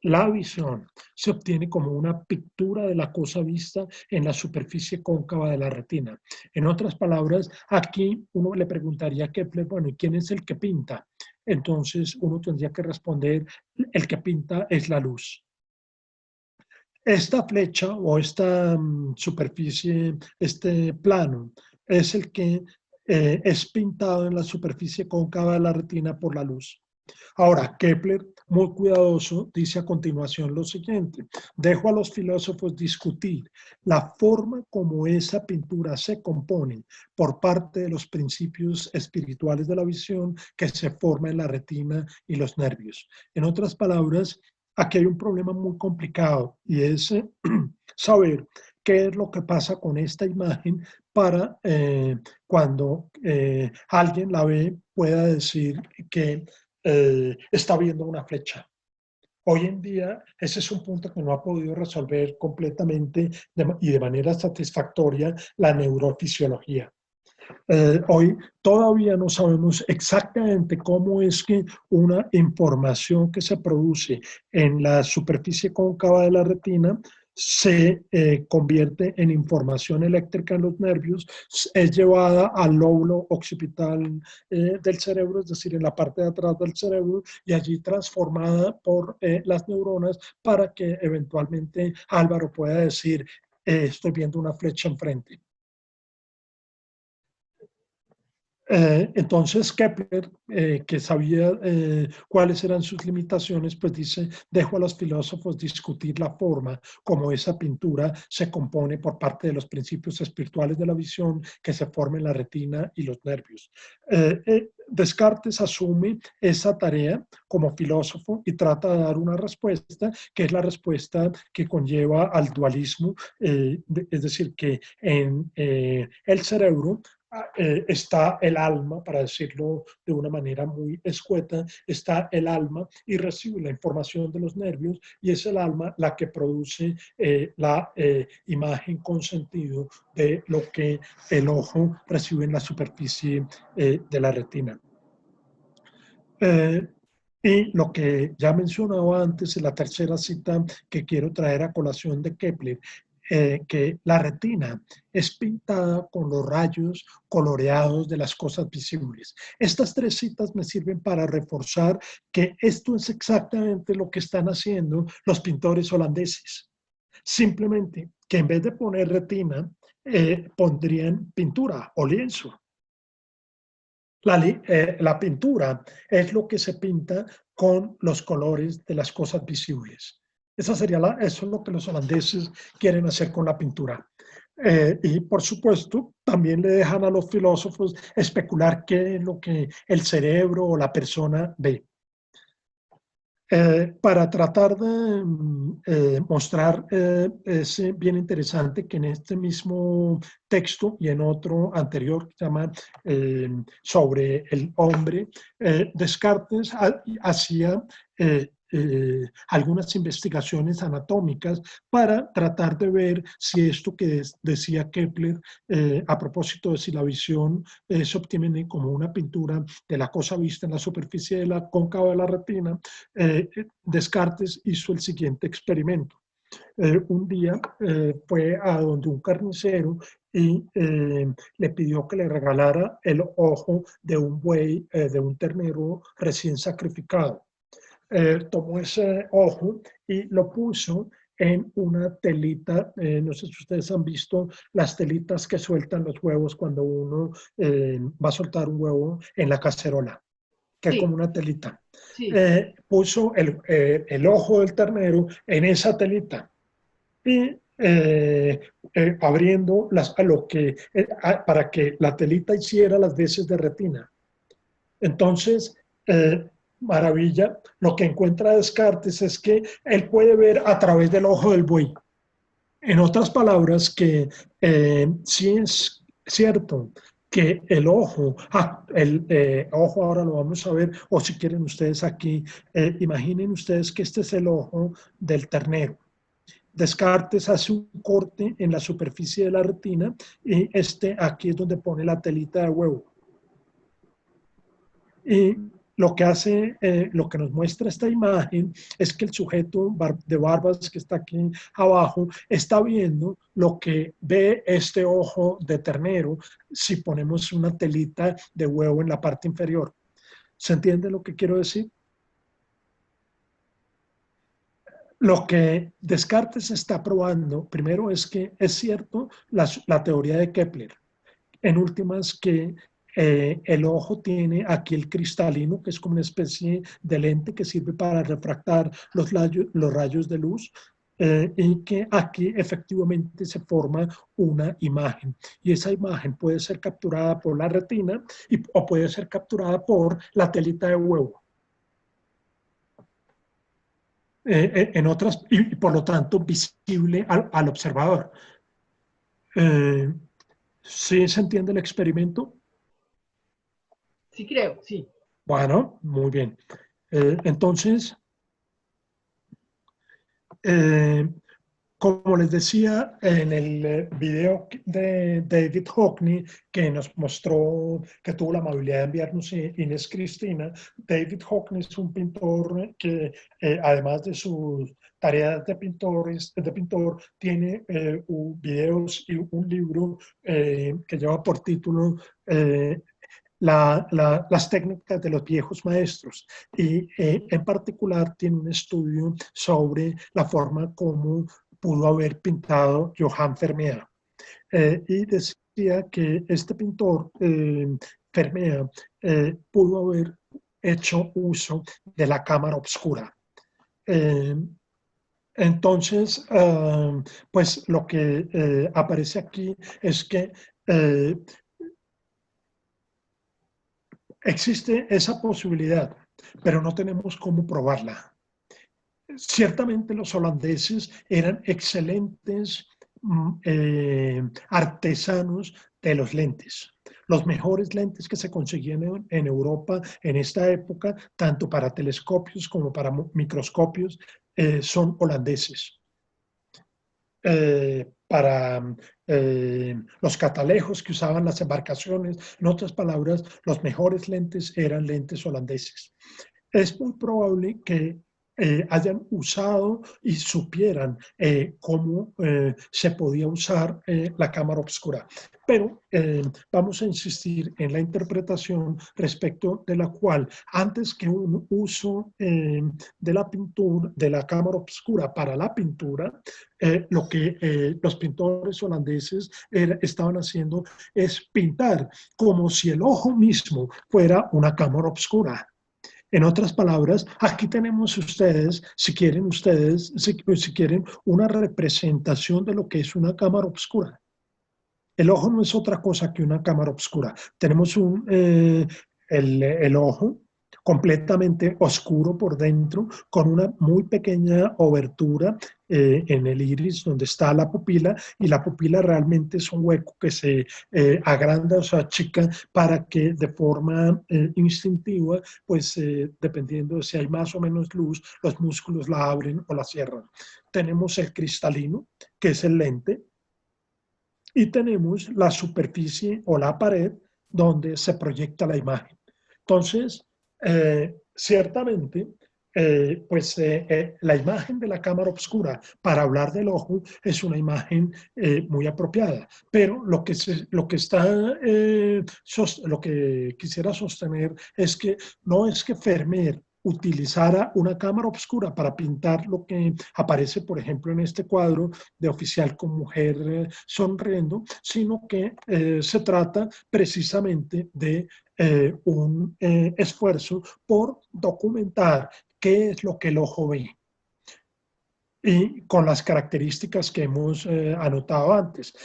La visión se obtiene como una pintura de la cosa vista en la superficie cóncava de la retina. En otras palabras, aquí uno le preguntaría a Kepler, bueno, ¿y quién es el que pinta? Entonces uno tendría que responder, el que pinta es la luz. Esta flecha o esta superficie, este plano, es el que es pintado en la superficie cóncava de la retina por la luz. Ahora, Kepler, muy cuidadoso, dice a continuación lo siguiente: dejo a los filósofos discutir la forma como esa pintura se compone por parte de los principios espirituales de la visión que se forma en la retina y los nervios. En otras palabras, aquí hay un problema muy complicado y es saber qué es lo que pasa con esta imagen para cuando alguien la ve pueda decir que está viendo una flecha. Hoy en día ese es un punto que no ha podido resolver completamente y de manera satisfactoria la neurofisiología. Hoy todavía no sabemos exactamente cómo es que una información que se produce en la superficie cóncava de la retina se convierte en información eléctrica en los nervios, es llevada al lóbulo occipital del cerebro, es decir, en la parte de atrás del cerebro, y allí transformada por las neuronas para que eventualmente Álvaro pueda decir, estoy viendo una flecha enfrente. Entonces Kepler, que sabía cuáles eran sus limitaciones, pues dice, dejo a los filósofos discutir la forma como esa pintura se compone por parte de los principios espirituales de la visión que se forma en la retina y los nervios. Descartes asume esa tarea como filósofo y trata de dar una respuesta que es la respuesta que conlleva al dualismo, es decir, que en el cerebro está el alma, para decirlo de una manera muy escueta, está el alma y recibe la información de los nervios y es el alma la que produce la imagen con sentido de lo que el ojo recibe en la superficie de la retina. Y lo que ya mencionaba antes, en la tercera cita que quiero traer a colación de Kepler, que la retina es pintada con los rayos coloreados de las cosas visibles. Estas tres citas me sirven para reforzar que esto es exactamente lo que están haciendo los pintores holandeses. Simplemente que en vez de poner retina, pondrían pintura o lienzo. La pintura es lo que se pinta con los colores de las cosas visibles. Eso es lo que los holandeses quieren hacer con la pintura. Y por supuesto, también le dejan a los filósofos especular qué es lo que el cerebro o la persona ve. Para tratar de mostrar, es bien interesante que en este mismo texto y en otro anterior que se llama sobre el hombre, Descartes hacía algunas investigaciones anatómicas para tratar de ver si esto que decía Kepler a propósito de si la visión se obtiene como una pintura de la cosa vista en la superficie de la cóncava de la retina. Descartes hizo el siguiente experimento. Un día fue a donde un carnicero y le pidió que le regalara el ojo de un buey, de un ternero recién sacrificado. Tomó ese ojo y lo puso en una telita, no sé si ustedes han visto las telitas que sueltan los huevos cuando uno va a soltar un huevo en la cacerola, que es como Sí, una telita. sí, Puso el ojo del ternero en esa telita y abriendo para que la telita hiciera las veces de retina. Entonces, maravilla, lo que encuentra Descartes es que él puede ver a través del ojo del buey. En otras palabras, que sí es cierto que el ojo, ojo ahora lo vamos a ver, o si quieren ustedes aquí, imaginen ustedes que este es el ojo del ternero. Descartes hace un corte en la superficie de la retina y aquí es donde pone la telita de huevo. Y lo que hace, lo que nos muestra esta imagen es que el sujeto de barbas que está aquí abajo está viendo lo que ve este ojo de ternero si ponemos una telita de huevo en la parte inferior. ¿Se entiende lo que quiero decir? Lo que Descartes está probando, primero, es que es cierto la teoría de Kepler. En últimas, que el ojo tiene aquí el cristalino, que es como una especie de lente que sirve para refractar los rayos de luz, y que aquí efectivamente se forma una imagen. Y esa imagen puede ser capturada por la retina o puede ser capturada por la telita de huevo. En otras, y por lo tanto visible al observador. ¿Sí se entiende el experimento? sí creo, sí. Bueno, muy bien. Entonces, eh, como les decía en el video de David Hockney, que nos mostró, que tuvo la amabilidad de enviarnos Inés Cristina, David Hockney es un pintor que, además de sus tareas de pintor, tiene videos y un libro que lleva por título las técnicas de los viejos maestros, y en particular tiene un estudio sobre la forma como pudo haber pintado Johann Vermeer. Y decía que este pintor, Vermeer, pudo haber hecho uso de la cámara oscura. Entonces, pues lo que aparece aquí es que existe esa posibilidad, pero no tenemos cómo probarla. Ciertamente los holandeses eran excelentes artesanos de los lentes. Los mejores lentes que se conseguían en Europa en esta época, tanto para telescopios como para microscopios, son holandeses. Para los catalejos que usaban las embarcaciones, en otras palabras, los mejores lentes eran lentes holandeses. Es muy probable que hayan usado y supieran cómo se podía usar la cámara oscura. Pero vamos a insistir en la interpretación respecto de la cual, antes que un uso de la pintura, de la cámara oscura para la pintura, lo que los pintores holandeses estaban haciendo es pintar como si el ojo mismo fuera una cámara oscura. En otras palabras, aquí tenemos si quieren, una representación de lo que es una cámara oscura. El ojo no es otra cosa que una cámara oscura. Tenemos el ojo, completamente oscuro por dentro, con una muy pequeña obertura en el iris donde está la pupila, y la pupila realmente es un hueco que se agranda o se achica para que de forma instintiva, pues dependiendo de si hay más o menos luz, los músculos la abren o la cierran. Tenemos el cristalino, que es el lente, y tenemos la superficie o la pared donde se proyecta la imagen. Entonces, ciertamente, la imagen de la cámara oscura para hablar del ojo es una imagen muy apropiada, pero lo que quisiera sostener es que no es que Vermeer utilizara una cámara oscura para pintar lo que aparece, por ejemplo, en este cuadro de oficial con mujer sonriendo, sino que se trata precisamente de un esfuerzo por documentar qué es lo que el ojo ve, y con las características que hemos anotado antes.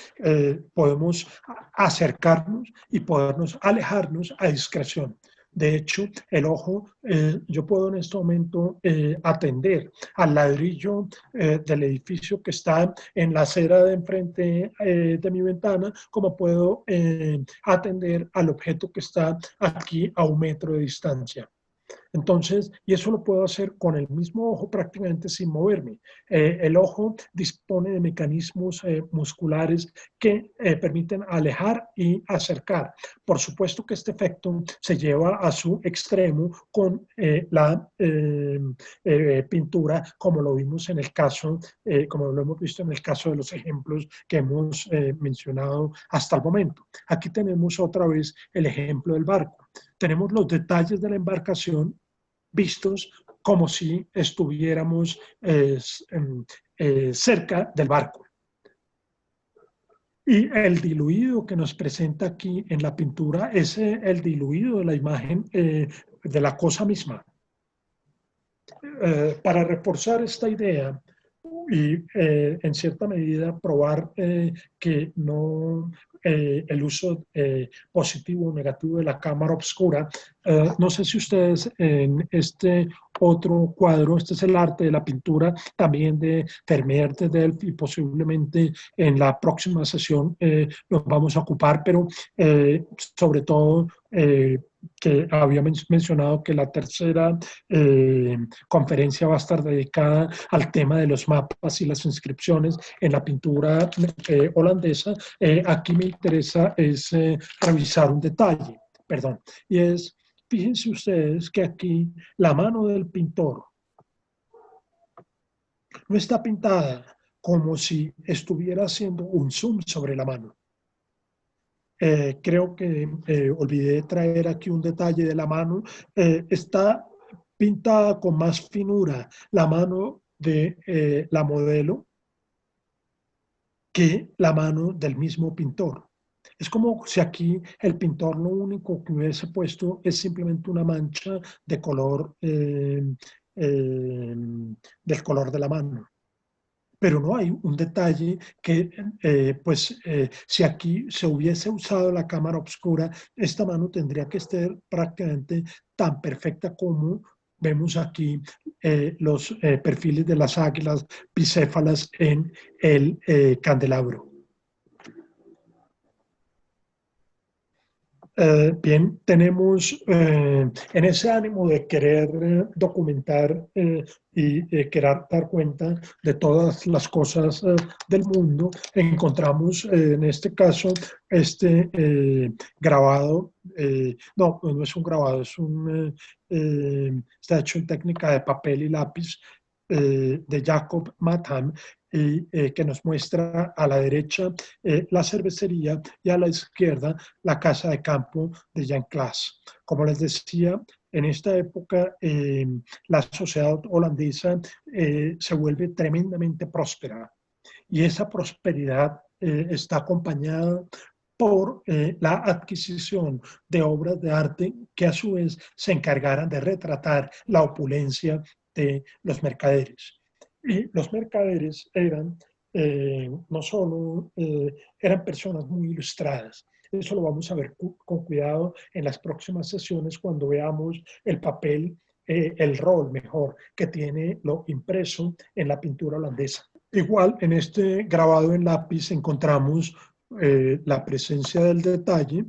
Podemos acercarnos y podernos alejarnos a discreción. De hecho, el ojo, yo puedo en este momento atender al ladrillo del edificio que está en la acera de enfrente de mi ventana, como puedo atender al objeto que está aquí a 1 metro de distancia. Entonces, y eso lo puedo hacer con el mismo ojo prácticamente sin moverme. El ojo dispone de mecanismos musculares que permiten alejar y acercar. Por supuesto que este efecto se lleva a su extremo con la pintura, como lo vimos en el caso, como lo hemos visto en el caso de los ejemplos que hemos mencionado hasta el momento. Aquí tenemos otra vez el ejemplo del barco. Tenemos los detalles de la embarcación vistos como si estuviéramos cerca del barco. Y el diluido que nos presenta aquí en la pintura es el diluido de la imagen de la cosa misma. Para reforzar esta idea y en cierta medida probar que no el uso positivo o negativo de la cámara oscura. No sé si ustedes en este otro cuadro, este es el arte de la pintura también de Vermeer de Delft, y posiblemente en la próxima sesión nos vamos a ocupar, pero sobre todo que había mencionado que la tercera conferencia va a estar dedicada al tema de los mapas y las inscripciones en la pintura holandesa. Aquí me interesa es revisar un detalle, perdón, y es, fíjense ustedes que aquí la mano del pintor no está pintada como si estuviera haciendo un zoom sobre la mano. Creo que olvidé traer aquí un detalle de la mano. Está pintada con más finura la mano de la modelo que la mano del mismo pintor. Es como si aquí el pintor lo único que hubiese puesto es simplemente una mancha de color, del color de la mano. Pero no hay un detalle que, si aquí se hubiese usado la cámara oscura, esta mano tendría que estar prácticamente tan perfecta como vemos aquí los perfiles de las águilas bicéfalas en el candelabro. Bien, tenemos en ese ánimo de querer documentar y querer dar cuenta de todas las cosas del mundo, encontramos en este caso este grabado, no es un grabado, está hecho en técnica de papel y lápiz de Jacob Matham, y que nos muestra a la derecha la cervecería y a la izquierda la casa de campo de Jan Klaas. Como les decía, en esta época la sociedad holandesa se vuelve tremendamente próspera, y esa prosperidad está acompañada por la adquisición de obras de arte que a su vez se encargaran de retratar la opulencia de los mercaderes. Y los mercaderes eran no solo eran personas muy ilustradas, eso lo vamos a ver con cuidado en las próximas sesiones cuando veamos el papel, el rol mejor que tiene lo impreso en la pintura holandesa. Igual en este grabado en lápiz encontramos la presencia del detalle.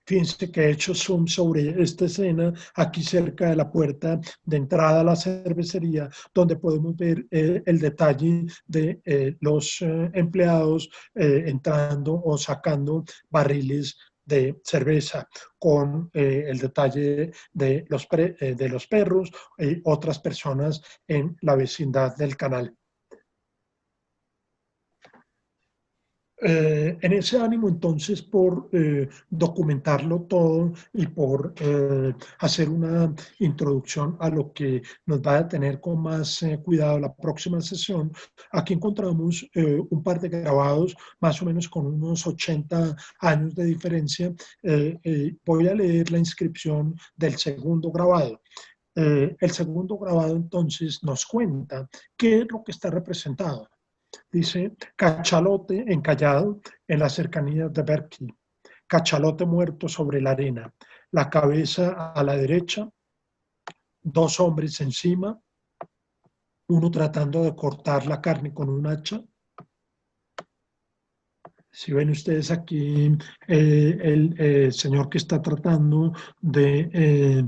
Fíjense que he hecho zoom sobre esta escena aquí cerca de la puerta de entrada a la cervecería, donde podemos ver el detalle de los empleados entrando o sacando barriles de cerveza, con el detalle de los perros y otras personas en la vecindad del canal. En ese ánimo, entonces, por documentarlo todo y por hacer una introducción a lo que nos va a tener con más cuidado la próxima sesión, aquí encontramos un par de grabados, más o menos con unos 80 años de diferencia. Voy a leer la inscripción del segundo grabado. El segundo grabado, entonces, nos cuenta qué es lo que está representado. Dice, cachalote encallado en las cercanías de Berkeley, cachalote muerto sobre la arena, la cabeza a la derecha, dos hombres encima, uno tratando de cortar la carne con un hacha. Si ven ustedes aquí, el señor que está tratando de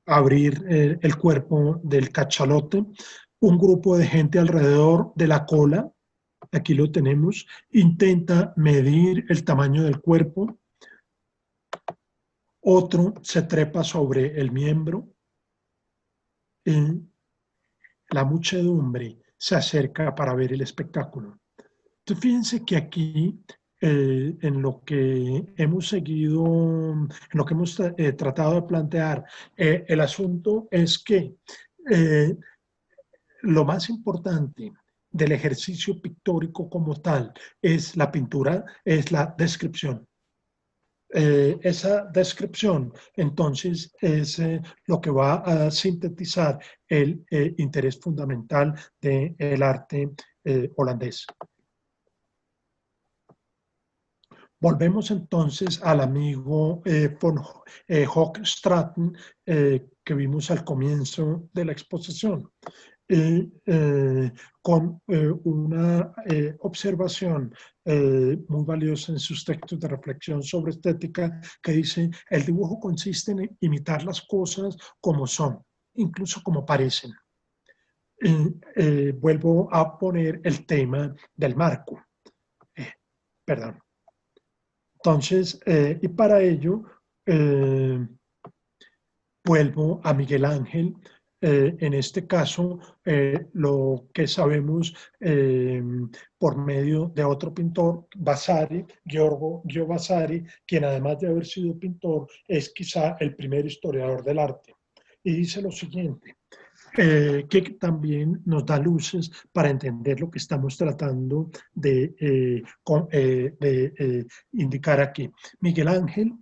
abrir el cuerpo del cachalote, un grupo de gente alrededor de la cola, aquí lo tenemos, intenta medir el tamaño del cuerpo, otro se trepa sobre el miembro, y la muchedumbre se acerca para ver el espectáculo. Entonces, fíjense que aquí, en lo que hemos seguido, en lo que hemos tratado de plantear, el asunto es que lo más importante del ejercicio pictórico como tal es la pintura, es la descripción. Esa descripción, entonces, es lo que va a sintetizar el interés fundamental del arte holandés. Volvemos entonces al amigo von Hoogstraten que vimos al comienzo de la exposición. Con una observación muy valiosa en sus textos de reflexión sobre estética, que dice: el dibujo consiste en imitar las cosas como son, incluso como parecen. Vuelvo a poner el tema del marco. Perdón. Entonces, y para ello, vuelvo a Miguel Ángel. En este caso, lo que sabemos por medio de otro pintor, Vasari, Giorgio Vasari, quien además de haber sido pintor, es quizá el primer historiador del arte. Y dice lo siguiente, que también nos da luces para entender lo que estamos tratando de indicar aquí. Miguel Ángel,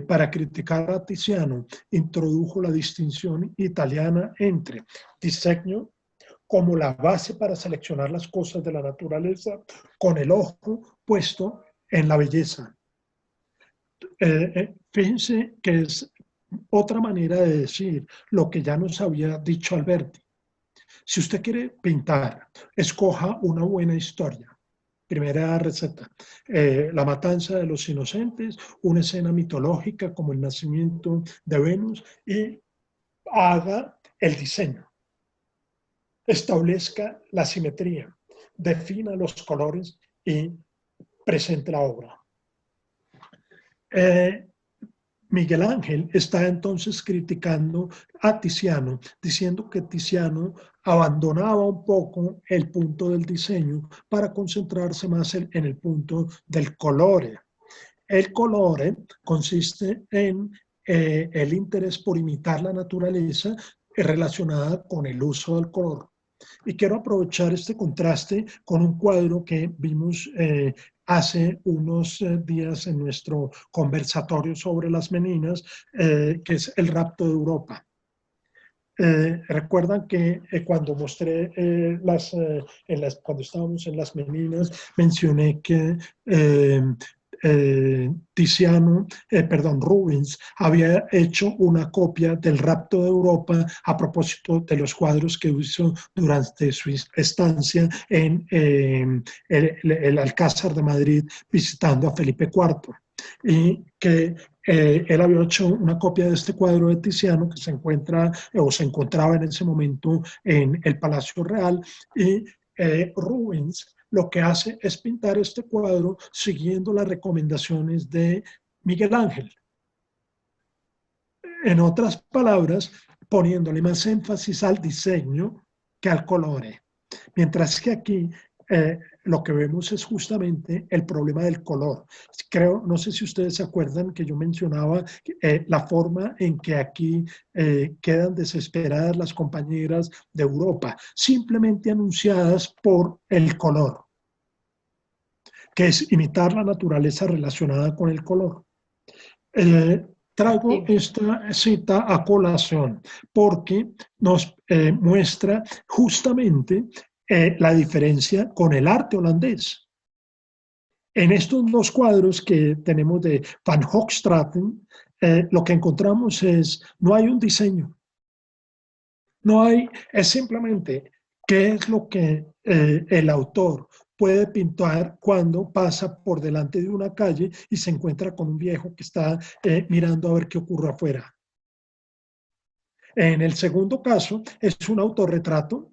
para criticar a Tiziano, introdujo la distinción italiana entre diseño como la base para seleccionar las cosas de la naturaleza, con el ojo puesto en la belleza. Fíjense que es otra manera de decir lo que ya nos había dicho Alberti. Si usted quiere pintar, escoja una buena historia. Primera receta, la matanza de los inocentes, una escena mitológica como el nacimiento de Venus, y haga el diseño. Establezca la simetría, defina los colores y presente la obra. Miguel Ángel está entonces criticando a Tiziano, diciendo que Tiziano abandonaba un poco el punto del diseño para concentrarse más en el punto del colore. El colore consiste en el interés por imitar la naturaleza relacionada con el uso del color. Y quiero aprovechar este contraste con un cuadro que vimos hace unos días en nuestro conversatorio sobre las meninas, que es El rapto de Europa. Recuerdan que cuando mostré cuando estábamos en las meninas, mencioné que Rubens había hecho una copia del Rapto de Europa a propósito de los cuadros que hizo durante su estancia en el Alcázar de Madrid visitando a Felipe IV. Y que él había hecho una copia de este cuadro de Tiziano que se encuentra o se encontraba en ese momento en el Palacio Real, y Rubens lo que hace es pintar este cuadro siguiendo las recomendaciones de Miguel Ángel. En otras palabras, poniéndole más énfasis al diseño que al colore. Mientras que aquí lo que vemos es justamente el problema del color. Creo, no sé si ustedes se acuerdan que yo mencionaba la forma en que aquí quedan desesperadas las compañeras de Europa, simplemente anunciadas por el color, que es imitar la naturaleza relacionada con el color. Traigo esta cita a colación porque nos muestra justamente la diferencia con el arte holandés. En estos dos cuadros que tenemos de Van Hoogstraten, lo que encontramos es, no hay un diseño. No hay, es simplemente qué es lo que el autor puede pintar cuando pasa por delante de una calle y se encuentra con un viejo que está mirando a ver qué ocurre afuera. En el segundo caso, es un autorretrato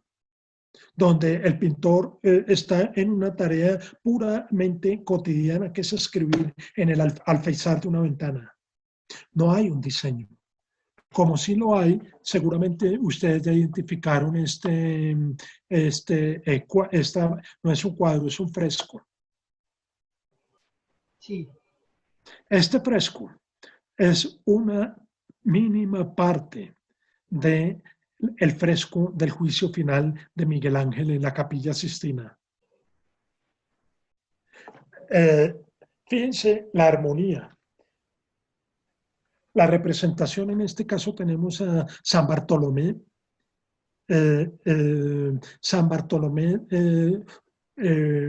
donde el pintor está en una tarea puramente cotidiana, que es escribir en el alféizar de una ventana. No hay un diseño. Como sí lo hay, seguramente ustedes ya identificaron no es un cuadro, es un fresco. Sí. Este fresco es una mínima parte del fresco del juicio final de Miguel Ángel en la Capilla Sistina. Fíjense la armonía. La representación, en este caso tenemos a San Bartolomé. San Bartolomé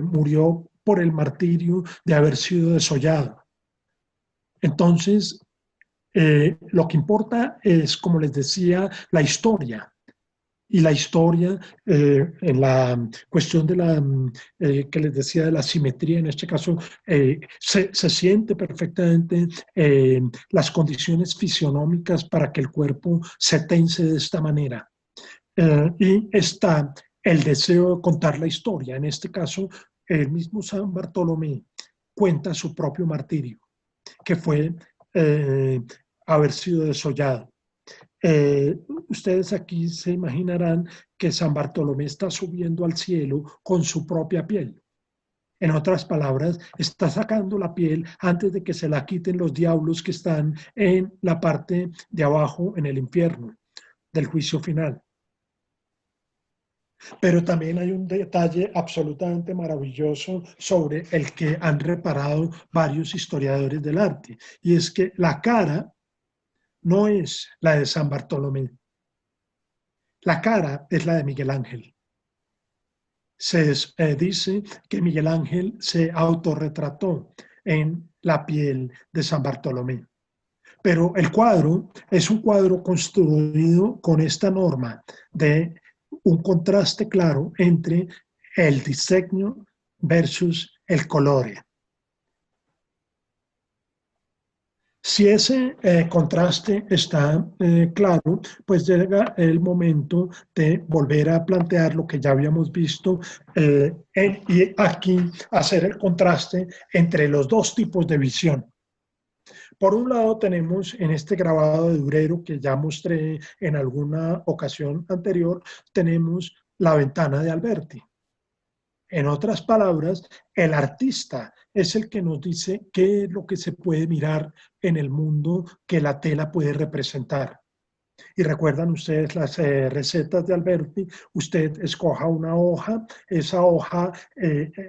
murió por el martirio de haber sido desollado. Entonces, lo que importa es, como les decía, la historia. Y la historia, en la cuestión de que les decía de la simetría, en este caso, se siente perfectamente las condiciones fisionómicas para que el cuerpo se tense de esta manera. Y está el deseo de contar la historia. En este caso, el mismo San Bartolomé cuenta su propio martirio, que fue haber sido desollado. Ustedes aquí se imaginarán que San Bartolomé está subiendo al cielo con su propia piel. En otras palabras, está sacando la piel antes de que se la quiten los diablos que están en la parte de abajo, en el infierno del juicio final. Pero también hay un detalle absolutamente maravilloso sobre el que han reparado varios historiadores del arte, y es que la cara no es la de San Bartolomé. La cara es la de Miguel Ángel. Se dice que Miguel Ángel se autorretrató en la piel de San Bartolomé. Pero el cuadro es un cuadro construido con esta norma de un contraste claro entre el diseño versus el colore. Si ese contraste está claro, pues llega el momento de volver a plantear lo que ya habíamos visto y aquí hacer el contraste entre los dos tipos de visión. Por un lado tenemos en este grabado de Durero que ya mostré en alguna ocasión anterior, tenemos la ventana de Alberti. En otras palabras, el artista es el que nos dice qué es lo que se puede mirar en el mundo que la tela puede representar. Y recuerdan ustedes las recetas de Alberti, usted escoja una hoja, esa hoja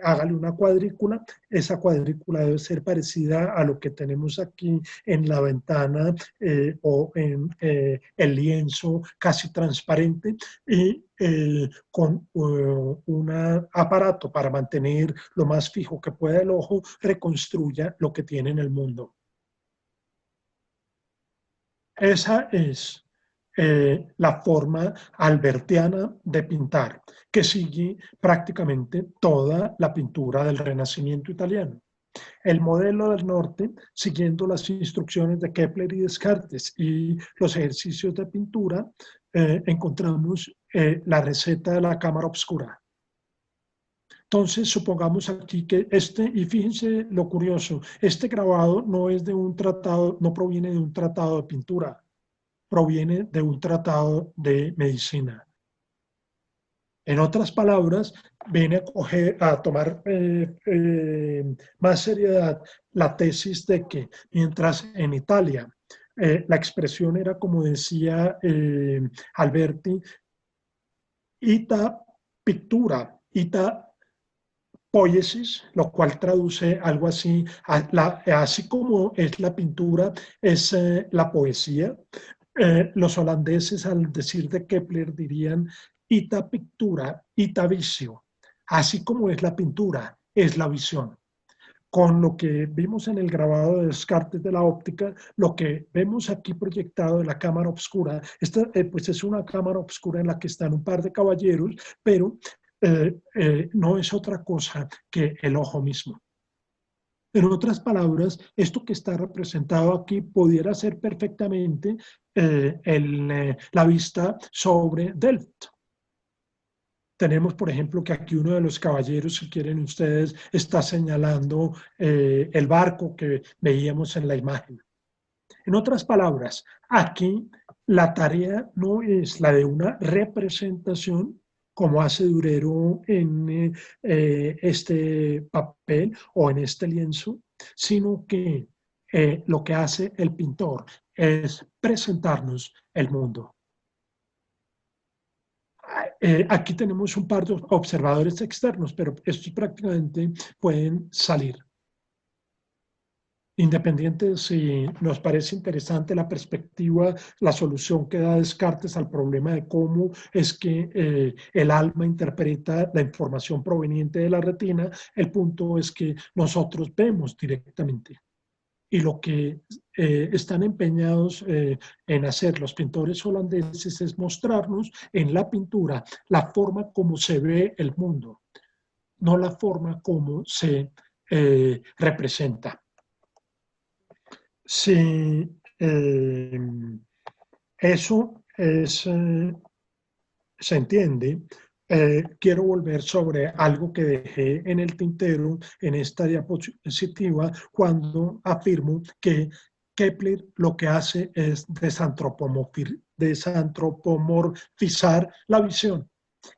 hágale una cuadrícula, esa cuadrícula debe ser parecida a lo que tenemos aquí en la ventana o en el lienzo casi transparente y con un aparato para mantener lo más fijo que pueda el ojo, reconstruya lo que tiene en el mundo. Esa es la forma albertiana de pintar, que sigue prácticamente toda la pintura del Renacimiento italiano. El modelo del norte, siguiendo las instrucciones de Kepler y Descartes y los ejercicios de pintura, encontramos la receta de la cámara oscura. Entonces, supongamos aquí que y fíjense lo curioso, este grabado no es de un tratado, no proviene de un tratado de pintura, proviene de un tratado de medicina. En otras palabras, viene a tomar más seriedad la tesis de que mientras en Italia la expresión era, como decía Alberti, ita pictura, ita poiesis, lo cual traduce algo así, así como es la pintura, es la poesía. Los holandeses, al decir de Kepler, dirían ita pictura, ita visio. Así como es la pintura, es la visión. Con lo que vimos en el grabado de Descartes de la óptica, lo que vemos aquí proyectado en la cámara oscura, esta pues es una cámara oscura en la que están un par de caballeros, pero no es otra cosa que el ojo mismo. En otras palabras, esto que está representado aquí pudiera ser perfectamente la vista sobre Delft. Tenemos, por ejemplo, que aquí uno de los caballeros, si quieren ustedes, está señalando el barco que veíamos en la imagen. En otras palabras, aquí la tarea no es la de una representación, como hace Durero en este papel o en este lienzo, sino que lo que hace el pintor es presentarnos el mundo. Aquí tenemos un par de observadores externos, pero estos prácticamente pueden salir. Independiente si nos parece interesante la perspectiva, la solución que da Descartes al problema de cómo es que el alma interpreta la información proveniente de la retina, el punto es que nosotros vemos directamente. Y lo que están empeñados en hacer los pintores holandeses es mostrarnos en la pintura la forma como se ve el mundo, no la forma como se representa. Si eso se entiende, quiero volver sobre algo que dejé en el tintero en esta diapositiva cuando afirmo que Kepler lo que hace es desantropomorfizar la visión.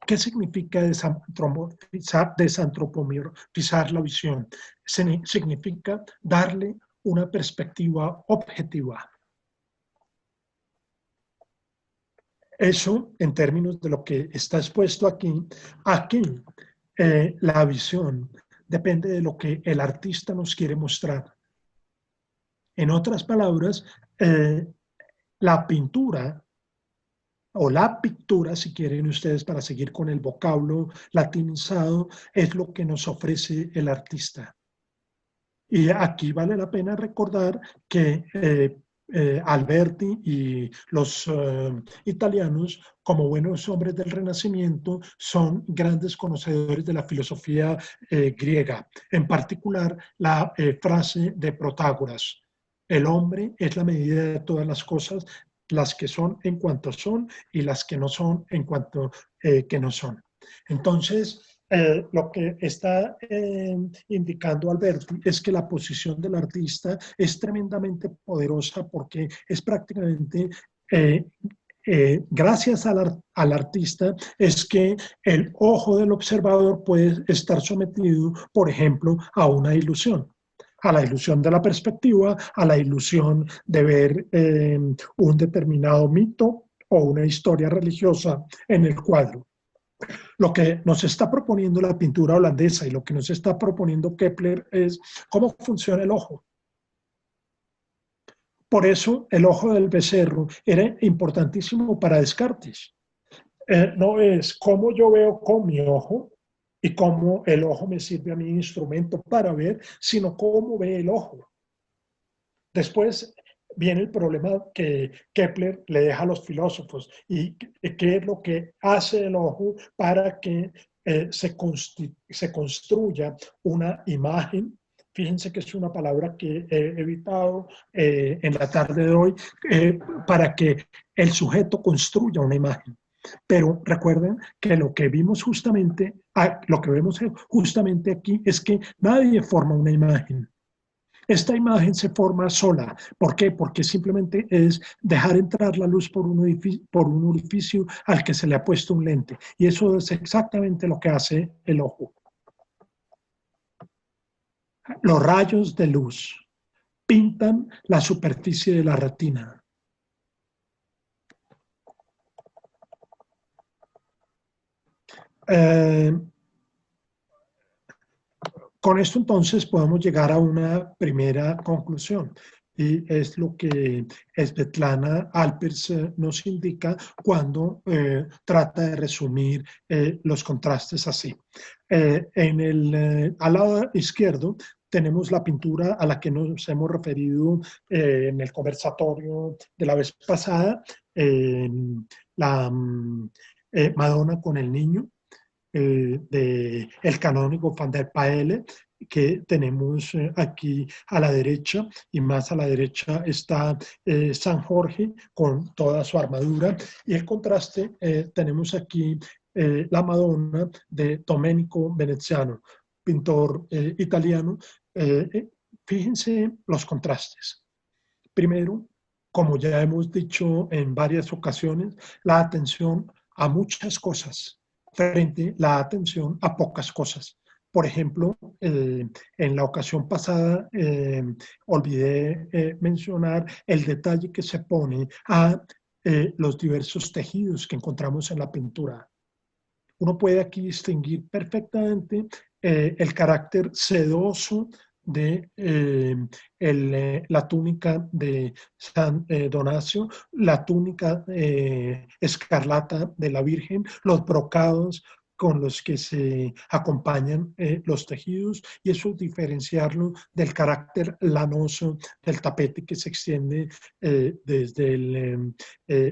¿Qué significa desantropomorfizar la visión? Significa darle una perspectiva objetiva. Eso, en términos de lo que está expuesto aquí, la visión depende de lo que el artista nos quiere mostrar. En otras palabras, la pintura o la pictura, si quieren ustedes, para seguir con el vocablo latinizado, es lo que nos ofrece el artista. Y aquí vale la pena recordar que Alberti y los italianos, como buenos hombres del Renacimiento, son grandes conocedores de la filosofía griega, en particular la frase de Protágoras: el hombre es la medida de todas las cosas, las que son en cuanto son y las que no son en cuanto que no son. Entonces, lo que está indicando Alberti es que la posición del artista es tremendamente poderosa porque es prácticamente, gracias al artista, es que el ojo del observador puede estar sometido, por ejemplo, a una ilusión. a la ilusión de la perspectiva, a la ilusión de ver un determinado mito o una historia religiosa en el cuadro. Lo que nos está proponiendo la pintura holandesa y lo que nos está proponiendo Kepler es cómo funciona el ojo. Por eso el ojo del becerro era importantísimo para Descartes. No es cómo yo veo con mi ojo y cómo el ojo me sirve a mi instrumento para ver, sino cómo ve el ojo. Después viene el problema que Kepler le deja a los filósofos y qué es lo que hace el ojo para que se construya una imagen. Fíjense que es una palabra que he evitado en la tarde de hoy, para que el sujeto construya una imagen. Pero recuerden que lo que vemos justamente aquí es que nadie forma una imagen. Esta imagen se forma sola. ¿Por qué? Porque simplemente es dejar entrar la luz por un orificio al que se le ha puesto un lente. Y eso es exactamente lo que hace el ojo. Los rayos de luz pintan la superficie de la retina. Con esto entonces podemos llegar a una primera conclusión y es lo que Svetlana Alpers nos indica cuando trata de resumir los contrastes así. Al lado izquierdo tenemos la pintura a la que nos hemos referido en el conversatorio de la vez pasada, la Madonna con el niño, de el canónigo Van der Paele, que tenemos aquí a la derecha, y más a la derecha está San Jorge con toda su armadura, y el contraste tenemos aquí la Madonna de Domenico Veneziano, pintor italiano. Fíjense los contrastes. Primero, como ya hemos dicho en varias ocasiones, la atención a muchas cosas frente la atención a pocas cosas. Por ejemplo, en la ocasión pasada olvidé mencionar el detalle que se pone a los diversos tejidos que encontramos en la pintura. Uno puede aquí distinguir perfectamente el carácter sedoso de la túnica de San Donacio, la túnica escarlata de la Virgen, los brocados con los que se acompañan los tejidos, y eso diferenciarlo del carácter lanoso del tapete que se extiende desde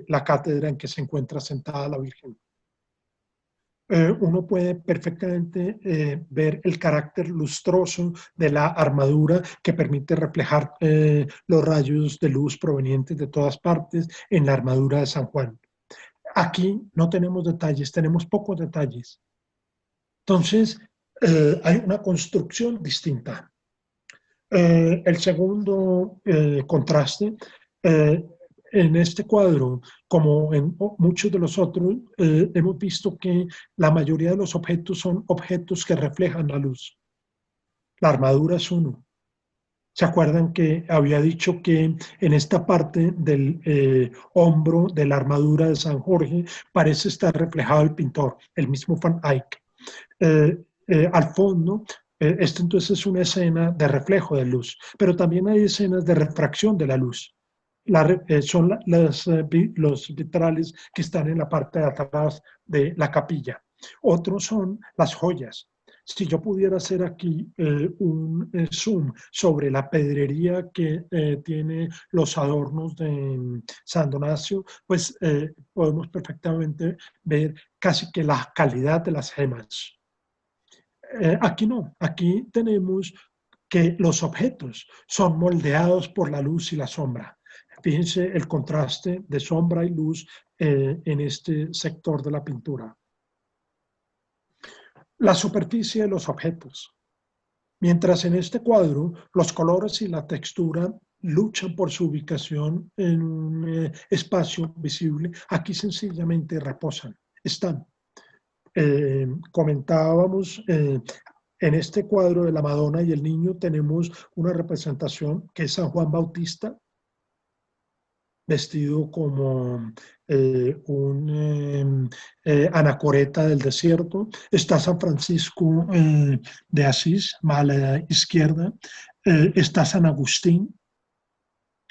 la cátedra en que se encuentra sentada la Virgen. Uno puede perfectamente ver el carácter lustroso de la armadura que permite reflejar los rayos de luz provenientes de todas partes en la armadura de San Juan. Aquí no tenemos detalles, tenemos pocos detalles. Entonces, hay una construcción distinta. El segundo contraste, en este cuadro, como en muchos de los otros, hemos visto que la mayoría de los objetos son objetos que reflejan la luz. La armadura es uno. ¿Se acuerdan que había dicho que en esta parte del hombro de la armadura de San Jorge parece estar reflejado el pintor, el mismo Van Eyck? Al fondo, esto entonces es una escena de reflejo de luz, pero también hay escenas de refracción de la luz. Son los vitrales que están en la parte de atrás de la capilla. Otros son las joyas. Si yo pudiera hacer aquí un zoom sobre la pedrería que tiene los adornos de San Donacio, pues podemos perfectamente ver casi que la calidad de las gemas. Aquí no, aquí tenemos que los objetos son moldeados por la luz y la sombra. Fíjense el contraste de sombra y luz en este sector de la pintura. La superficie de los objetos. Mientras en este cuadro los colores y la textura luchan por su ubicación en un espacio visible, aquí sencillamente reposan, están. Comentábamos en este cuadro de la Madonna y el niño tenemos una representación que es San Juan Bautista, vestido como un anacoreta del desierto. Está San Francisco de Asís, a la izquierda. Está San Agustín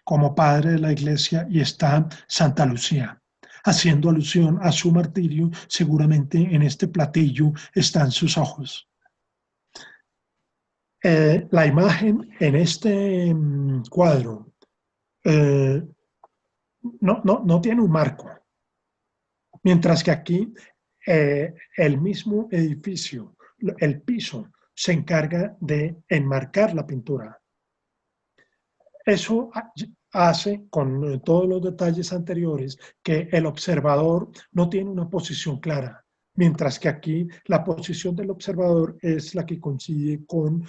como padre de la iglesia y está Santa Lucía, haciendo alusión a su martirio. Seguramente en este platillo están sus ojos. La imagen en este cuadro no tiene un marco, mientras que aquí el mismo edificio, el piso, se encarga de enmarcar la pintura. Eso hace, con todos los detalles anteriores, que el observador no tiene una posición clara, mientras que aquí la posición del observador es la que coincide con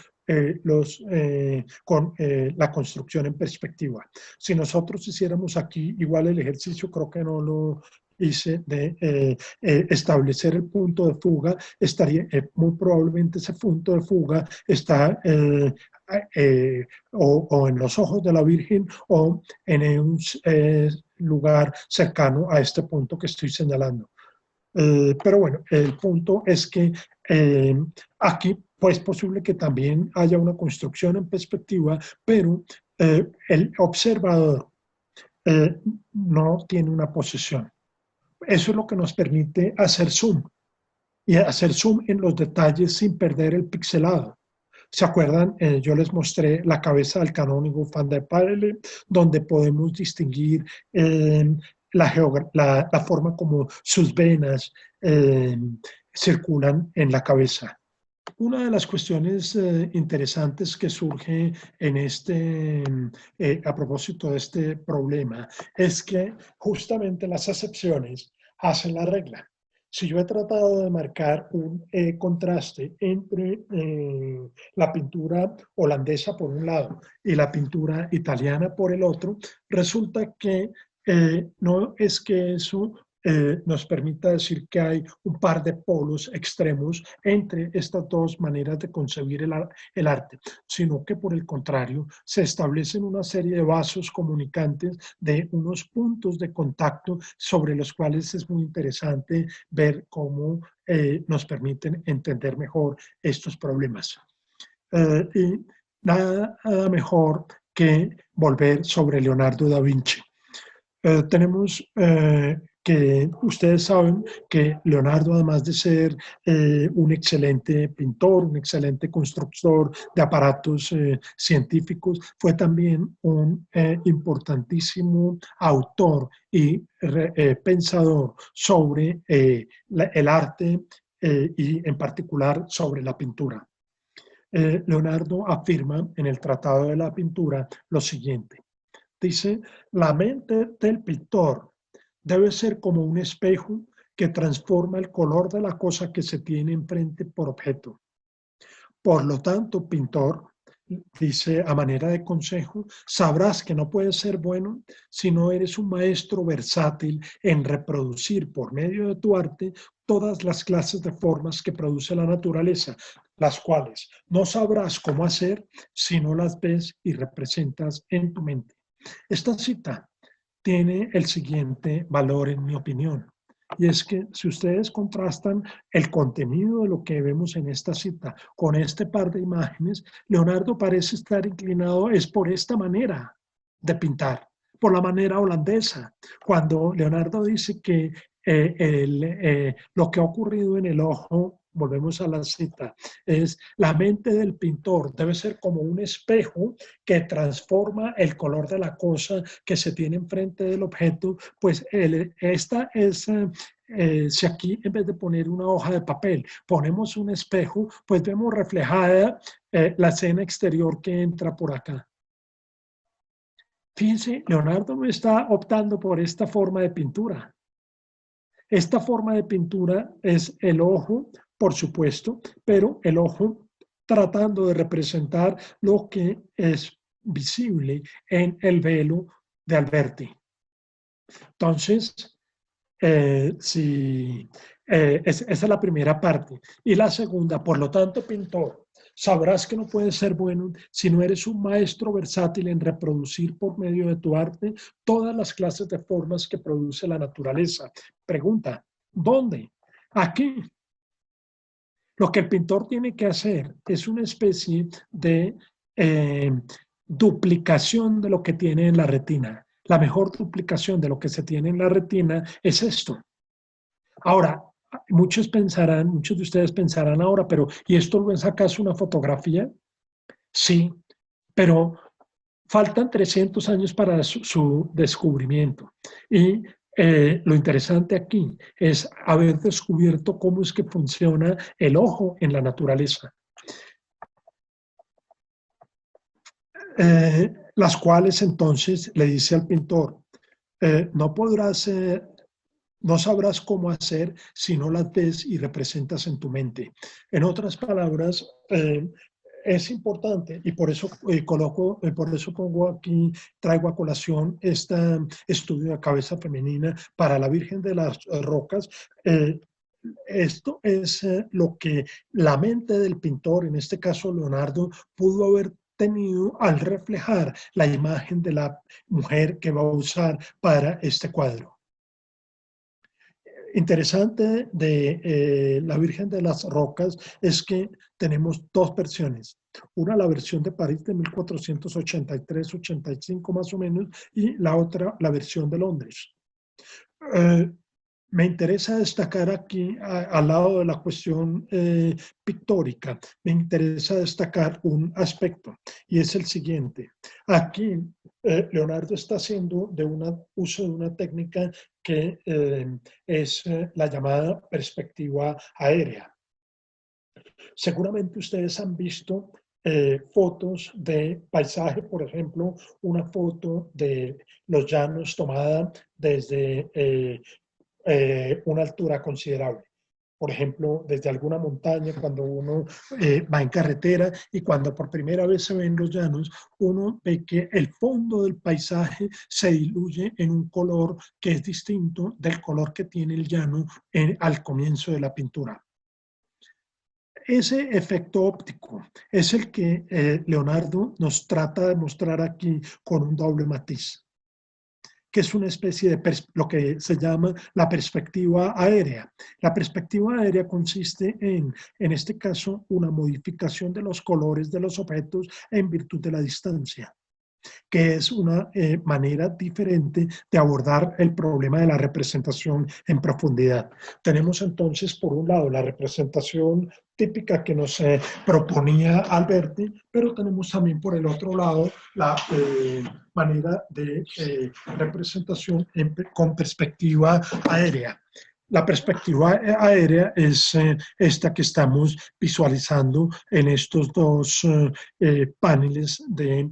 la construcción en perspectiva. Si nosotros hiciéramos aquí igual el ejercicio, creo que no lo hice, de establecer el punto de fuga, estaría muy probablemente ese punto de fuga está o en los ojos de la Virgen o en un lugar cercano a este punto que estoy señalando. Pero bueno, el punto es que aquí pues, es posible que también haya una construcción en perspectiva, pero el observador no tiene una posición. Eso es lo que nos permite hacer zoom y hacer zoom en los detalles sin perder el pixelado. ¿Se acuerdan? Yo les mostré la cabeza del canónigo Van der Pijl, donde podemos distinguir la forma como sus venas circulan en la cabeza. Una de las cuestiones interesantes que surge en a propósito de este problema es que justamente las excepciones hacen la regla. Si yo he tratado de marcar un contraste entre la pintura holandesa por un lado y la pintura italiana por el otro, resulta que no es que eso nos permita decir que hay un par de polos extremos entre estas dos maneras de concebir el arte, sino que por el contrario se establecen una serie de vasos comunicantes de unos puntos de contacto sobre los cuales es muy interesante ver cómo nos permiten entender mejor estos problemas. Y nada mejor que volver sobre Leonardo da Vinci. Tenemos que ustedes saben que Leonardo, además de ser un excelente pintor, un excelente constructor de aparatos científicos, fue también un importantísimo autor y pensador sobre el arte y en particular sobre la pintura. Leonardo afirma en el Tratado de la Pintura lo siguiente. Dice, la mente del pintor debe ser como un espejo que transforma el color de la cosa que se tiene enfrente por objeto. Por lo tanto, pintor, dice a manera de consejo, sabrás que no puedes ser bueno si no eres un maestro versátil en reproducir por medio de tu arte todas las clases de formas que produce la naturaleza, las cuales no sabrás cómo hacer si no las ves y representas en tu mente. Esta cita tiene el siguiente valor, en mi opinión, y es que si ustedes contrastan el contenido de lo que vemos en esta cita con este par de imágenes, Leonardo parece estar inclinado es por esta manera de pintar, por la manera holandesa. Cuando Leonardo dice que lo que ha ocurrido en el ojo, volvemos a la cita, es la mente del pintor debe ser como un espejo que transforma el color de la cosa que se tiene enfrente del objeto, pues esta es... si aquí en vez de poner una hoja de papel ponemos un espejo, pues vemos reflejada la escena exterior que entra por acá. Fíjense, Leonardo no está optando por esta forma de pintura. Esta forma de pintura es el ojo, por supuesto, pero el ojo tratando de representar lo que es visible en el velo de Alberti. Entonces, esa es la primera parte. Y la segunda, por lo tanto, pintor, Sabrás que no puedes ser bueno si no eres un maestro versátil en reproducir por medio de tu arte todas las clases de formas que produce la naturaleza. Pregunta, ¿dónde? Aquí. Lo que el pintor tiene que hacer es una especie de eh, duplicación de lo que tiene en la retina. La mejor duplicación de lo que se tiene en la retina es esto. Ahora, muchos de ustedes pensarán ahora, pero ¿y esto lo es acaso una fotografía? Sí, pero faltan 300 años para su descubrimiento. Y lo interesante aquí es haber descubierto cómo es que funciona el ojo en la naturaleza. Las cuales entonces le dice al pintor, no podrás, no sabrás cómo hacer si no las ves y representas en tu mente. En otras palabras, es importante y por eso por eso pongo aquí, traigo a colación este estudio de cabeza femenina para la Virgen de las Rocas. Esto es lo que la mente del pintor, en este caso Leonardo, pudo haber tenido al reflejar la imagen de la mujer que va a usar para este cuadro. Interesante de la Virgen de las Rocas es que tenemos dos versiones. Una, la versión de París de 1483-85 más o menos, y la otra, la versión de Londres. Me interesa destacar aquí, al lado de la cuestión pictórica, me interesa destacar un aspecto, y es el siguiente. Aquí Leonardo está haciendo uso de una técnica que es la llamada perspectiva aérea. Seguramente ustedes han visto fotos de paisaje, por ejemplo, una foto de los llanos tomada desde una altura considerable. Por ejemplo, desde alguna montaña, cuando uno va en carretera y cuando por primera vez se ven los llanos, uno ve que el fondo del paisaje se diluye en un color que es distinto del color que tiene el llano al comienzo de la pintura. Ese efecto óptico es el que Leonardo nos trata de mostrar aquí con un doble matiz, que es una especie de lo que se llama la perspectiva aérea. La perspectiva aérea consiste en este caso, una modificación de los colores de los objetos en virtud de la distancia, que es una manera diferente de abordar el problema de la representación en profundidad. Tenemos entonces, por un lado, la representación típica que nos proponía Alberti, pero tenemos también por el otro lado la manera de representación con perspectiva aérea. La perspectiva aérea es esta que estamos visualizando en estos dos paneles de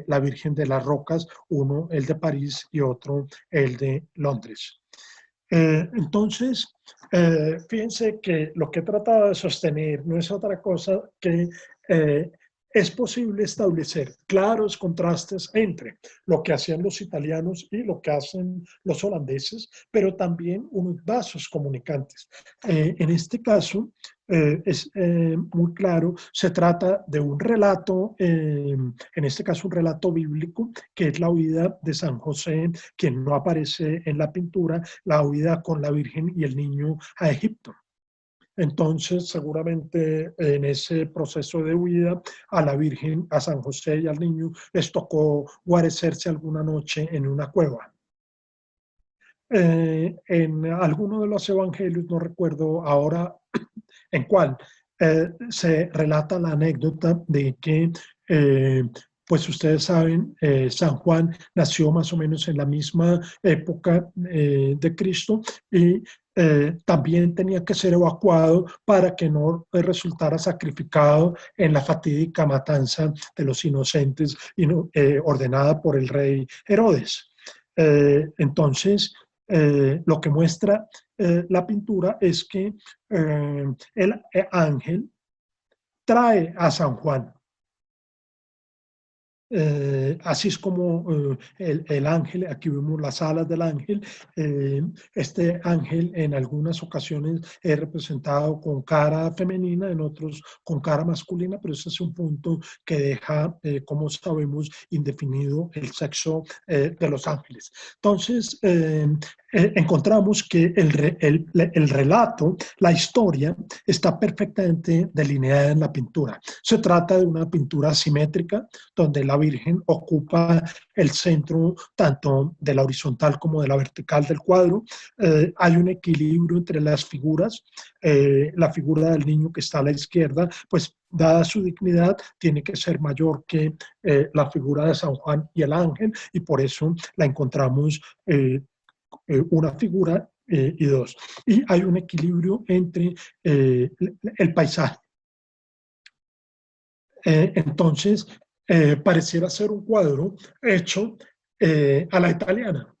la Virgen de las Rocas, uno el de París y otro el de Londres. Entonces, fíjense que lo que he tratado de sostener no es otra cosa que es posible establecer claros contrastes entre lo que hacían los italianos y lo que hacen los holandeses, pero también unos vasos comunicantes. En este caso, es muy claro, se trata de un relato, en este caso un relato bíblico, que es la huida de San José, quien no aparece en la pintura, la huida con la Virgen y el niño a Egipto. Entonces, seguramente en ese proceso de huida, a la Virgen, a San José y al niño les tocó guarecerse alguna noche en una cueva. En alguno de los evangelios, no recuerdo ahora en cuál, se relata la anécdota de que, pues ustedes saben, San Juan nació más o menos en la misma época de Cristo y también tenía que ser evacuado para que no resultara sacrificado en la fatídica matanza de los inocentes ordenada por el rey Herodes. Entonces, lo que muestra la pintura es que el ángel trae a San Juan. así es como el ángel, aquí vemos las alas del ángel. Este ángel en algunas ocasiones es representado con cara femenina, en otros con cara masculina, pero ese es un punto que deja, como sabemos, indefinido el sexo de los ángeles. Entonces, encontramos que el relato, la historia, está perfectamente delineada en la pintura. Se trata de una pintura simétrica, donde la Virgen ocupa el centro tanto de la horizontal como de la vertical del cuadro. Hay un equilibrio entre las figuras. La figura del niño que está a la izquierda, pues dada su dignidad, tiene que ser mayor que la figura de San Juan y el ángel, y por eso la encontramos una figura y dos. Y hay un equilibrio entre el paisaje. Entonces, pareciera ser un cuadro hecho a la italiana,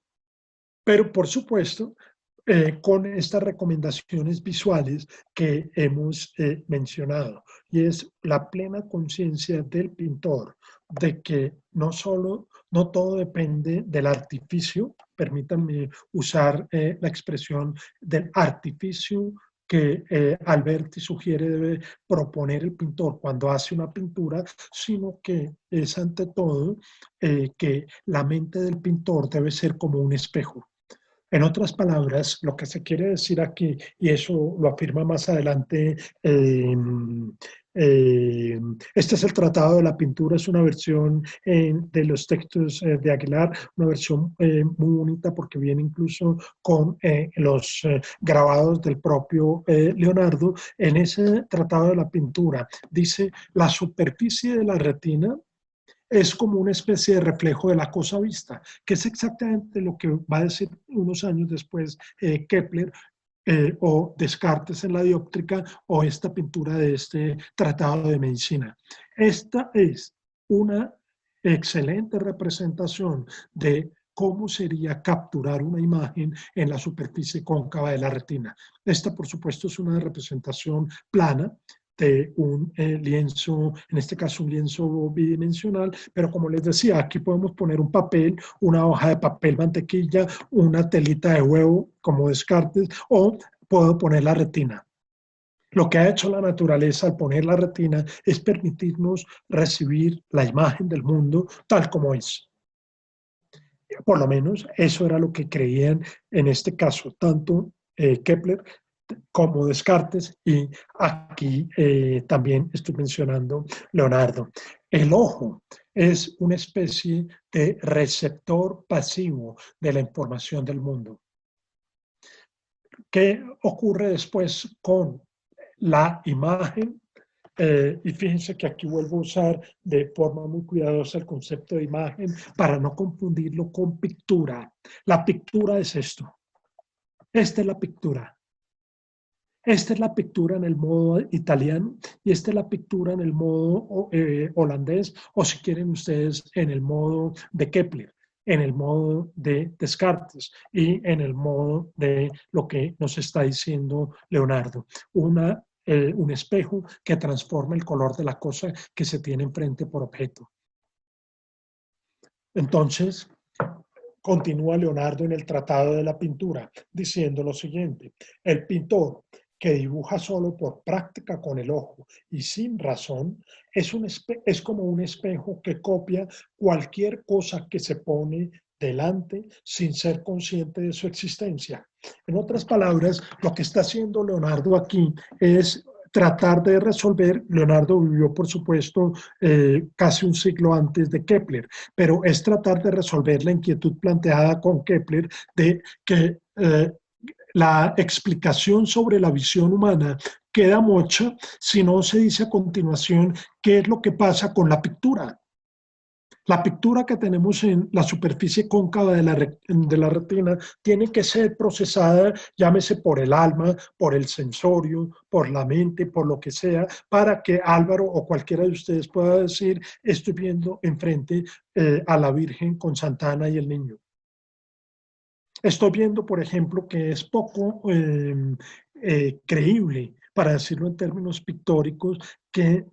pero por supuesto, con estas recomendaciones visuales que hemos mencionado, y es la plena conciencia del pintor de que no todo depende del artificio, permítanme usar la expresión del artificio que Alberti sugiere debe proponer el pintor cuando hace una pintura, sino que es ante todo que la mente del pintor debe ser como un espejo. En otras palabras, lo que se quiere decir aquí, y eso lo afirma más adelante, este es el Tratado de la Pintura, es una versión de los textos de Aguilar, una versión muy bonita porque viene incluso con los grabados del propio Leonardo. En ese Tratado de la Pintura dice, la superficie de la retina es como una especie de reflejo de la cosa vista, que es exactamente lo que va a decir unos años después Kepler o Descartes en la dióptrica o esta pintura de este tratado de medicina. Esta es una excelente representación de cómo sería capturar una imagen en la superficie cóncava de la retina. Esta, por supuesto, es una representación plana de un lienzo, en este caso un lienzo bidimensional, pero como les decía, aquí podemos poner un papel, una hoja de papel mantequilla, una telita de huevo como Descartes, o puedo poner la retina. Lo que ha hecho la naturaleza al poner la retina es permitirnos recibir la imagen del mundo tal como es. Por lo menos eso era lo que creían en este caso tanto Kepler como Descartes, y aquí también estoy mencionando Leonardo. El ojo es una especie de receptor pasivo de la información del mundo. ¿Qué ocurre después con la imagen? Y fíjense que aquí vuelvo a usar de forma muy cuidadosa el concepto de imagen para no confundirlo con pintura. La pintura es esto. Esta es la pintura. Esta es la pintura en el modo italiano y esta es la pintura en el modo holandés, o si quieren ustedes en el modo de Kepler, en el modo de Descartes y en el modo de lo que nos está diciendo Leonardo. Un espejo que transforma el color de la cosa que se tiene enfrente por objeto. Entonces, continúa Leonardo en el Tratado de la Pintura diciendo lo siguiente: el pintor que dibuja solo por práctica con el ojo y sin razón es como un espejo que copia cualquier cosa que se pone delante sin ser consciente de su existencia. En otras palabras, lo que está haciendo Leonardo aquí es tratar de resolver. Leonardo vivió, por supuesto, casi un siglo antes de Kepler, pero es tratar de resolver la inquietud planteada con Kepler de que la explicación sobre la visión humana queda mocha si no se dice a continuación qué es lo que pasa con la pintura. La pintura que tenemos en la superficie cóncava de la retina tiene que ser procesada, llámese por el alma, por el sensorio, por la mente, por lo que sea, para que Álvaro o cualquiera de ustedes pueda decir, estoy viendo enfrente a la Virgen con Santana y el niño. Estoy viendo, por ejemplo, que es poco creíble, para decirlo en términos pictóricos, que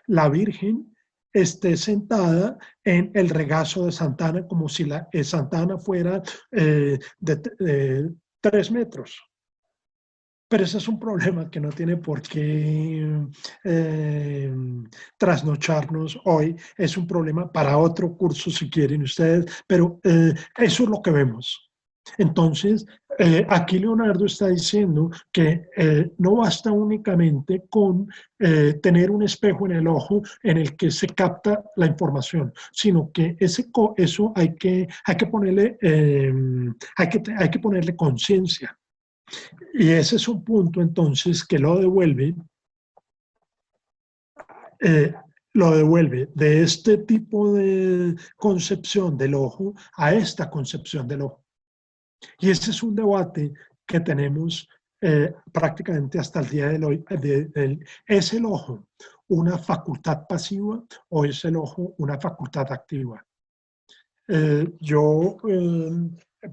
la Virgen esté sentada en el regazo de Santana como si Santana fuera de 3 metros. Pero ese es un problema que no tiene por qué trasnocharnos hoy. Es un problema para otro curso si quieren ustedes, pero eso es lo que vemos. Entonces, aquí Leonardo está diciendo que no basta únicamente con tener un espejo en el ojo en el que se capta la información, sino que eso hay que ponerle, hay que ponerle conciencia. Y ese es un punto entonces que eh, lo devuelve de este tipo de concepción del ojo a esta concepción del ojo. Y ese es un debate que tenemos prácticamente hasta el día de hoy. ¿Es el ojo una facultad pasiva o es el ojo una facultad activa? Yo,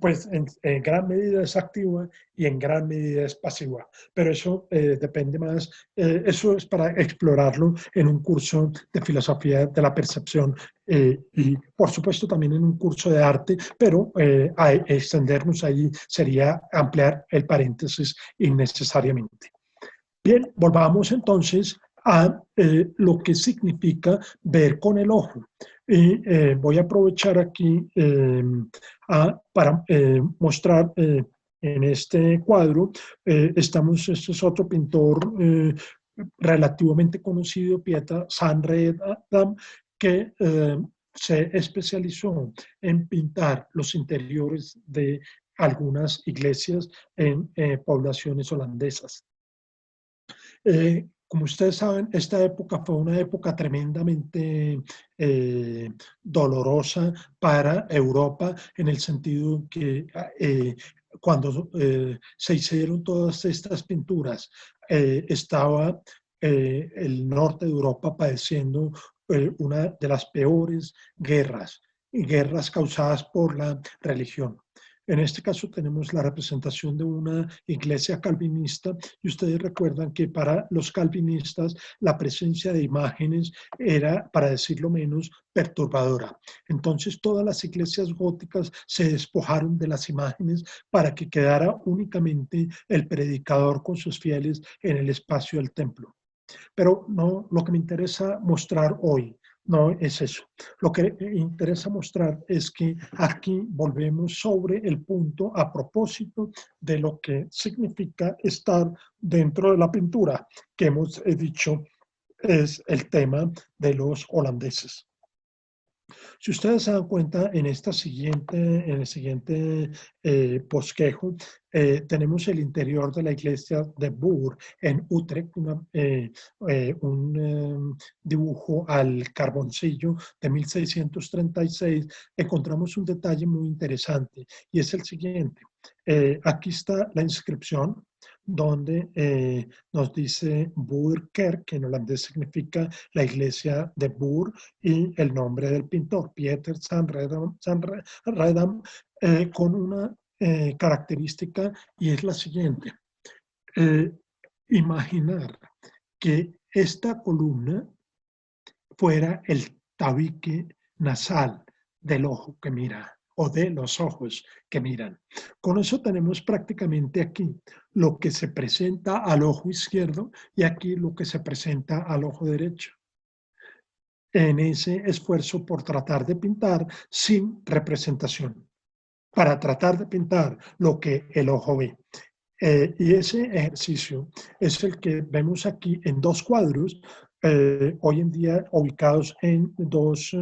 pues en gran medida es activa y en gran medida es pasiva, pero eso depende más, eso es para explorarlo en un curso de filosofía de la percepción y por supuesto también en un curso de arte, pero a extendernos ahí sería ampliar el paréntesis innecesariamente. Bien, volvamos entonces a lo que significa ver con el ojo. Y voy a aprovechar aquí para mostrar en este cuadro, este es otro pintor relativamente conocido, Pieta Sanredam, que se especializó en pintar los interiores de algunas iglesias en poblaciones holandesas. Como ustedes saben, esta época fue una época tremendamente dolorosa para Europa, en el sentido que cuando se hicieron todas estas pinturas, estaba el norte de Europa padeciendo una de las peores guerras, y guerras causadas por la religión. En este caso tenemos la representación de una iglesia calvinista y ustedes recuerdan que para los calvinistas la presencia de imágenes era, para decirlo menos, perturbadora. Entonces todas las iglesias góticas se despojaron de las imágenes para que quedara únicamente el predicador con sus fieles en el espacio del templo. Pero no, lo que me interesa mostrar hoy no es eso. Lo que interesa mostrar es que aquí volvemos sobre el punto a propósito de lo que significa estar dentro de la pintura, que hemos dicho es el tema de los holandeses. Si ustedes se dan cuenta, en el siguiente bosquejo, tenemos el interior de la iglesia de Boer en Utrecht, un dibujo al carboncillo de 1636. Encontramos un detalle muy interesante y es el siguiente. Aquí está la inscripción donde nos dice Boerkerk, que en holandés significa la iglesia de Boer, y el nombre del pintor, Pieter Sanredam, con una característica y es la siguiente. Imaginar que esta columna fuera el tabique nasal del ojo que mira o de los ojos que miran. Con eso tenemos prácticamente aquí lo que se presenta al ojo izquierdo y aquí lo que se presenta al ojo derecho. En ese esfuerzo por tratar de pintar sin representación, para tratar de pintar lo que el ojo ve. Y ese ejercicio es el que vemos aquí en dos cuadros, hoy en día ubicados en dos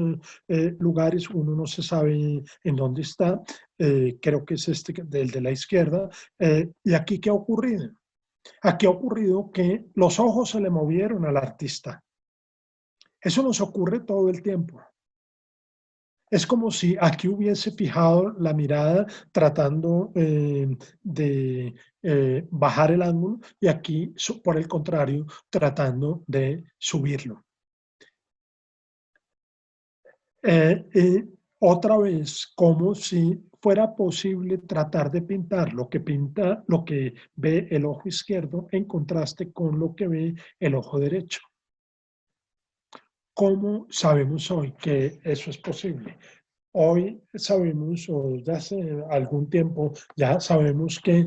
lugares. Uno no se sabe en dónde está, creo que es este del de la izquierda. ¿Y aquí qué ha ocurrido? Aquí ha ocurrido que los ojos se le movieron al artista. Eso nos ocurre todo el tiempo. Es como si aquí hubiese fijado la mirada tratando de bajar el ángulo y aquí, por el contrario, tratando de subirlo. Otra vez, como si fuera posible tratar de pintar lo que ve el ojo izquierdo en contraste con lo que ve el ojo derecho. ¿Cómo sabemos hoy que eso es posible? Hoy sabemos, o desde hace algún tiempo, ya sabemos que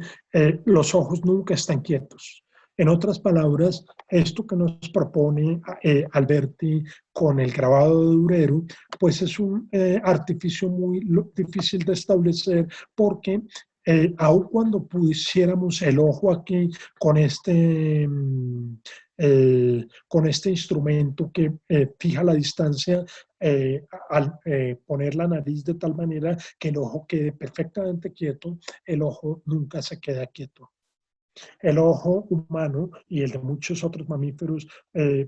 los ojos nunca están quietos. En otras palabras, esto que nos propone Alberti con el grabado de Durero, pues es un artificio muy difícil de establecer porque aun cuando pusiéramos el ojo aquí con con este instrumento que fija la distancia, al poner la nariz de tal manera que el ojo quede perfectamente quieto, el ojo nunca se queda quieto. El ojo humano y el de muchos otros mamíferos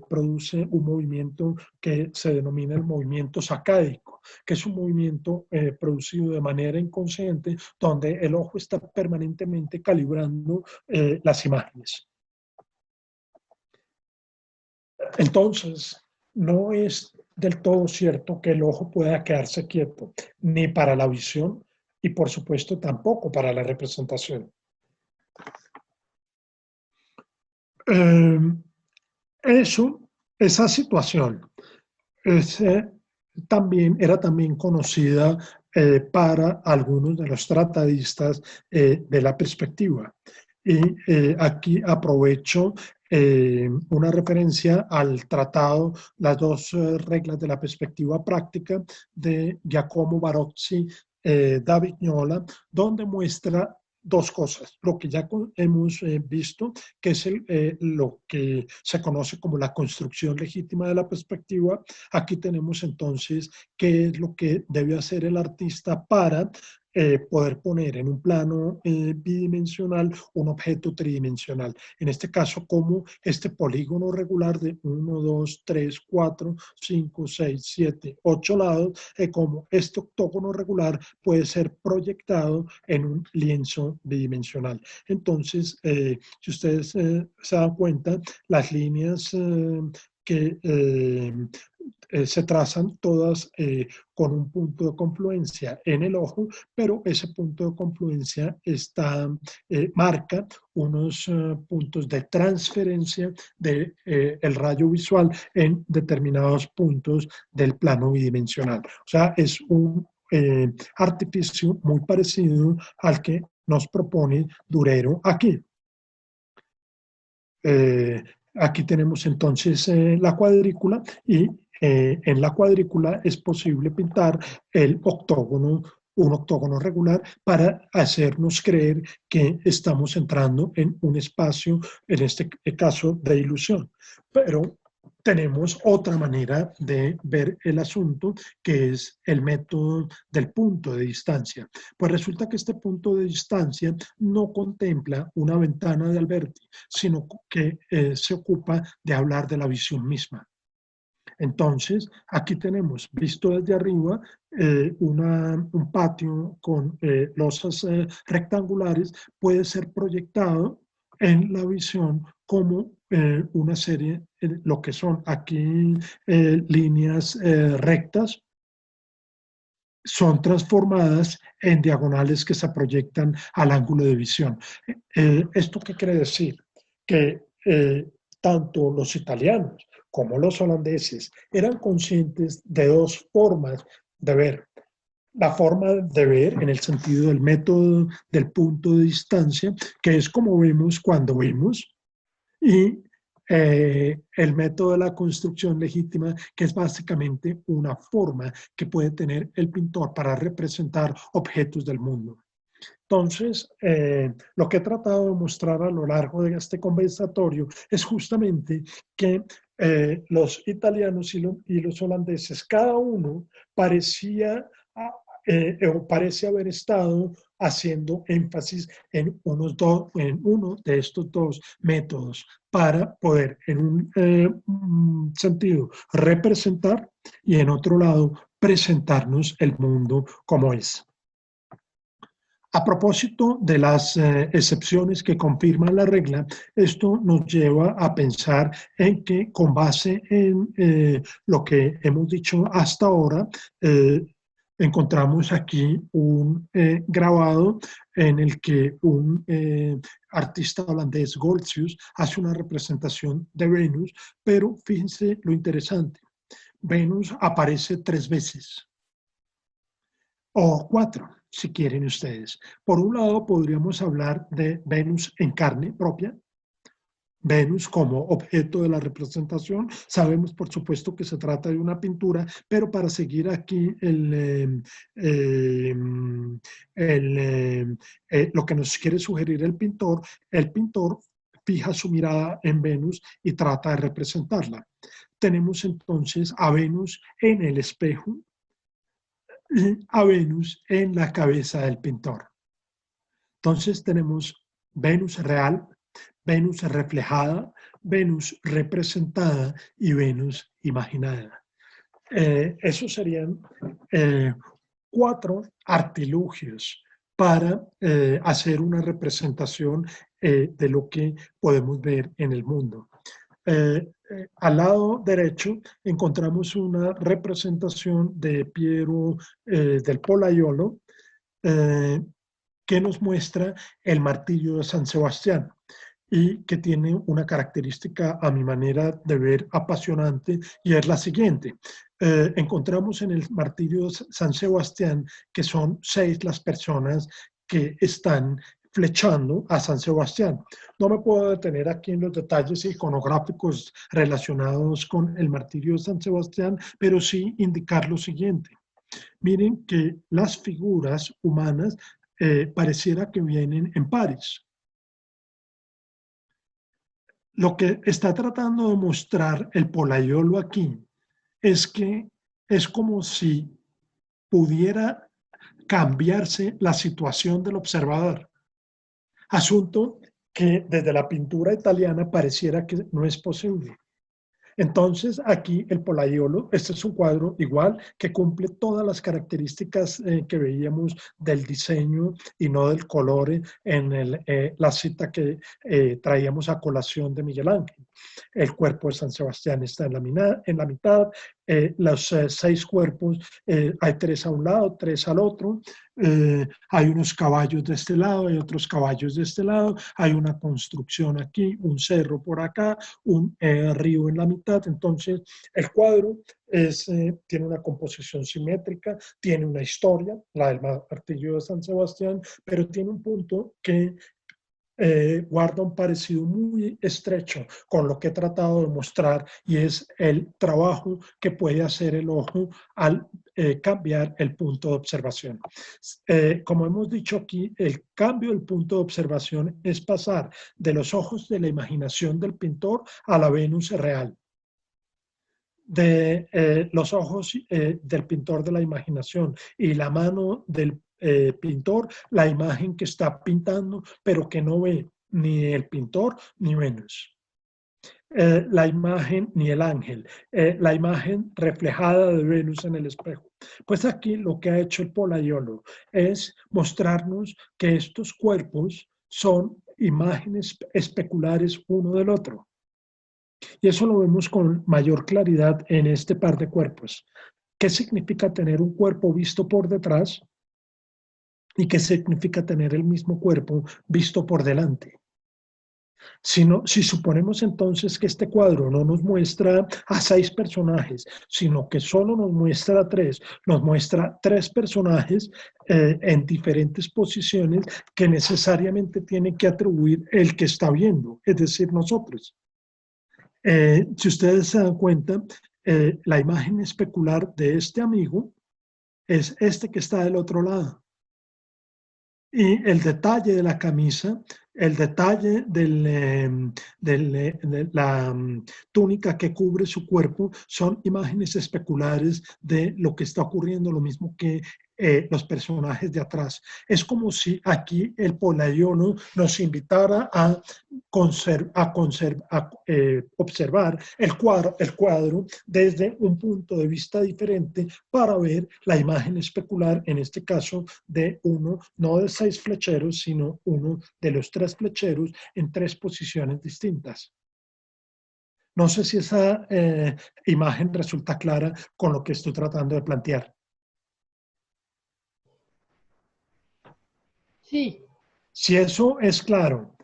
produce un movimiento que se denomina el movimiento sacádico, que es un movimiento producido de manera inconsciente donde el ojo está permanentemente calibrando las imágenes. Entonces, no es del todo cierto que el ojo pueda quedarse quieto, ni para la visión y por supuesto tampoco para la representación. Esa situación era también conocida para algunos de los tratadistas de la perspectiva. Y aquí aprovecho una referencia al tratado Las dos reglas de la perspectiva práctica de Giacomo Barozzi da Vignola, donde muestra dos cosas. Lo que ya hemos visto, que es lo que se conoce como la construcción legítima de la perspectiva. Aquí tenemos entonces qué es lo que debe hacer el artista para poder poner en un plano bidimensional un objeto tridimensional. En este caso, como este polígono regular de 1, 2, 3, 4, 5, 6, 7, 8 lados, como este octógono regular puede ser proyectado en un lienzo bidimensional. Entonces, si ustedes se dan cuenta, las líneas que se trazan todas con un punto de confluencia en el ojo, pero ese punto de confluencia marca unos puntos de transferencia del rayo visual en determinados puntos del plano bidimensional. O sea, es un artificio muy parecido al que nos propone Durero aquí. Aquí tenemos entonces la cuadrícula y en la cuadrícula es posible pintar un octógono regular para hacernos creer que estamos entrando en un espacio, en este caso de ilusión. Pero tenemos otra manera de ver el asunto, que es el método del punto de distancia. Pues resulta que este punto de distancia no contempla una ventana de Alberti, sino que se ocupa de hablar de la visión misma. Entonces, aquí tenemos, visto desde arriba, un patio con losas rectangulares puede ser proyectado en la visión como una serie, lo que son aquí líneas rectas, son transformadas en diagonales que se proyectan al ángulo de visión. ¿Esto qué quiere decir? Que tanto los italianos como los holandeses eran conscientes de dos formas de ver. La forma de ver en el sentido del método del punto de distancia, que es como vemos cuando vemos, y el método de la construcción legítima, que es básicamente una forma que puede tener el pintor para representar objetos del mundo. Entonces, lo que he tratado de mostrar a lo largo de este conversatorio es justamente que los italianos y los holandeses, cada uno parece haber estado haciendo énfasis en uno de estos dos métodos para poder, en un sentido, representar y en otro lado, presentarnos el mundo como es. A propósito de las excepciones que confirman la regla, esto nos lleva a pensar en que con base en lo que hemos dicho hasta ahora, encontramos aquí un grabado en el que un artista holandés, Goltzius, hace una representación de Venus, pero fíjense lo interesante. Venus aparece 3 veces, o 4, si quieren ustedes. Por un lado, podríamos hablar de Venus en carne propia, Venus como objeto de la representación. Sabemos, por supuesto, que se trata de una pintura, pero para seguir aquí lo que nos quiere sugerir el pintor fija su mirada en Venus y trata de representarla. Tenemos entonces a Venus en el espejo y a Venus en la cabeza del pintor. Entonces tenemos Venus real, Venus reflejada, Venus representada y Venus imaginada. Esos serían 4 artilugios para hacer una representación de lo que podemos ver en el mundo. Al lado derecho encontramos una representación de Piero del Polaiolo que nos muestra el martirio de San Sebastián y que tiene una característica, a mi manera de ver, apasionante, y es la siguiente. Encontramos en el martirio de San Sebastián que son 6 las personas que están flechando a San Sebastián. No me puedo detener aquí en los detalles iconográficos relacionados con el martirio de San Sebastián, pero sí indicar lo siguiente. Miren que las figuras humanas pareciera que vienen en pares. Lo que está tratando de mostrar el Polaiolo aquí es que es como si pudiera cambiarse la situación del observador. Asunto que desde la pintura italiana pareciera que no es posible. Entonces, aquí el Polaiolo, este es un cuadro igual que cumple todas las características que veíamos del diseño y no del color en la cita que traíamos a colación de Miguel Ángel. El cuerpo de San Sebastián está en la mitad, los 6 cuerpos, hay 3 a un lado, 3 al otro, hay unos caballos de este lado, hay otros caballos de este lado, hay una construcción aquí, un cerro por acá, un río en la mitad. Entonces el cuadro tiene una composición simétrica, tiene una historia, la del martillo de San Sebastián, pero tiene un punto que guarda un parecido muy estrecho con lo que he tratado de mostrar, y es el trabajo que puede hacer el ojo al cambiar el punto de observación. Como hemos dicho aquí, el cambio del punto de observación es pasar de los ojos de la imaginación del pintor a la Venus real. De los ojos del pintor de la imaginación y la mano del pintor, la imagen que está pintando, pero que no ve ni el pintor ni Venus. La imagen ni el ángel, la imagen reflejada de Venus en el espejo. Pues aquí lo que ha hecho el Polaiolo es mostrarnos que estos cuerpos son imágenes especulares uno del otro. Y eso lo vemos con mayor claridad en este par de cuerpos. ¿Qué significa tener un cuerpo visto por detrás? ¿Y qué significa tener el mismo cuerpo visto por delante? Si suponemos entonces que este cuadro no nos muestra a 6 personajes, sino que solo nos muestra 3, nos muestra 3 personajes en diferentes posiciones que necesariamente tiene que atribuir el que está viendo, es decir, nosotros. Si ustedes se dan cuenta, la imagen especular de este amigo es este que está del otro lado. Y el detalle de la camisa, el detalle de la túnica que cubre su cuerpo son imágenes especulares de lo que está ocurriendo, lo mismo que los personajes de atrás. Es como si aquí el Polaiolo nos invitara a observar el cuadro desde un punto de vista diferente para ver la imagen especular, en este caso de uno, no de 6 flecheros, sino uno de los 3 flecheros en 3 posiciones distintas. No sé si esa imagen resulta clara con lo que estoy tratando de plantear. Sí. Si eso es claro,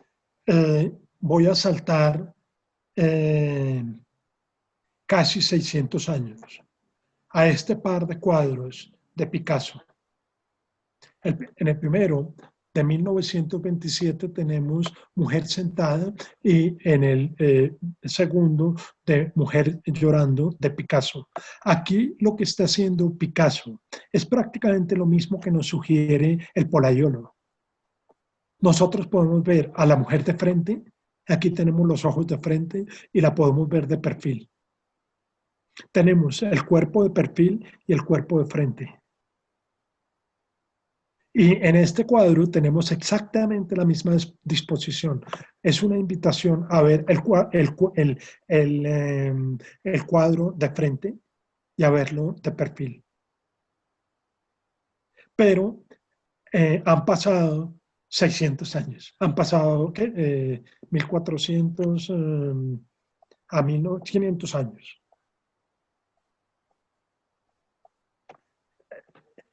voy a saltar casi 600 años. a este par de cuadros de Picasso. En el primero, de 1927, tenemos Mujer sentada, y en el segundo, de Mujer llorando, de Picasso. Aquí lo que está haciendo Picasso es prácticamente lo mismo que nos sugiere el Polaiolo. Nosotros podemos ver a la mujer de frente, aquí tenemos los ojos de frente y la podemos ver de perfil. Tenemos el cuerpo de perfil y el cuerpo de frente. Y en este cuadro tenemos exactamente la misma disposición. Es una invitación a ver el cuadro de frente y a verlo de perfil. Pero han pasado 600 años. Han pasado, ¿qué? 1400 a 1500 años.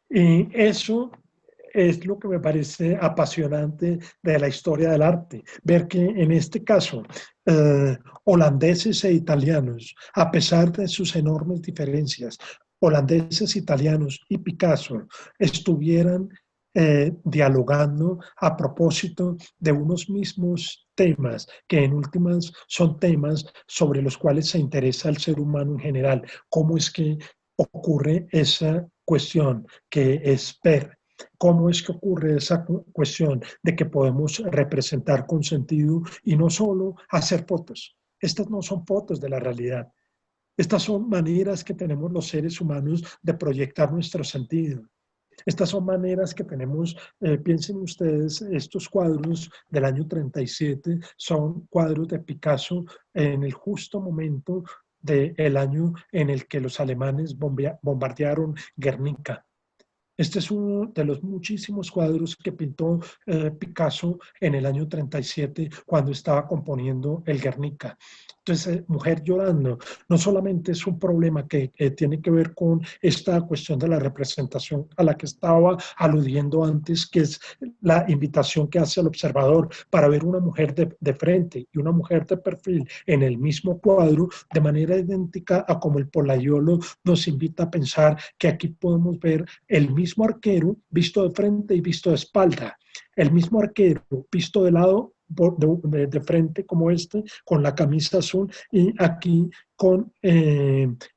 Y eso es lo que me parece apasionante de la historia del arte, ver que en este caso holandeses e italianos, a pesar de sus enormes diferencias, holandeses, italianos y Picasso estuvieran dialogando a propósito de unos mismos temas que en últimas son temas sobre los cuales se interesa el ser humano en general. ¿Cómo es que ocurre esa cuestión que es ver? ¿Cómo es que ocurre esa cuestión de que podemos representar con sentido y no solo hacer fotos? Estas no son fotos de la realidad. Estas son maneras que tenemos los seres humanos de proyectar nuestro sentido. Estas son maneras que tenemos, piensen ustedes, estos cuadros del año 37 son cuadros de Picasso en el justo momento del año en el que los alemanes bombardearon Guernica. Este es uno de los muchísimos cuadros que pintó Picasso en el año 37 cuando estaba componiendo el Guernica. Entonces, Mujer llorando no solamente es un problema que tiene que ver con esta cuestión de la representación a la que estaba aludiendo antes, que es la invitación que hace al observador para ver una mujer de frente y una mujer de perfil en el mismo cuadro, de manera idéntica a como el Polaiolo nos invita a pensar que aquí podemos ver el mismo arquero visto de frente y visto de espalda, el mismo arquero visto de lado de frente como este, con la camisa azul, y aquí con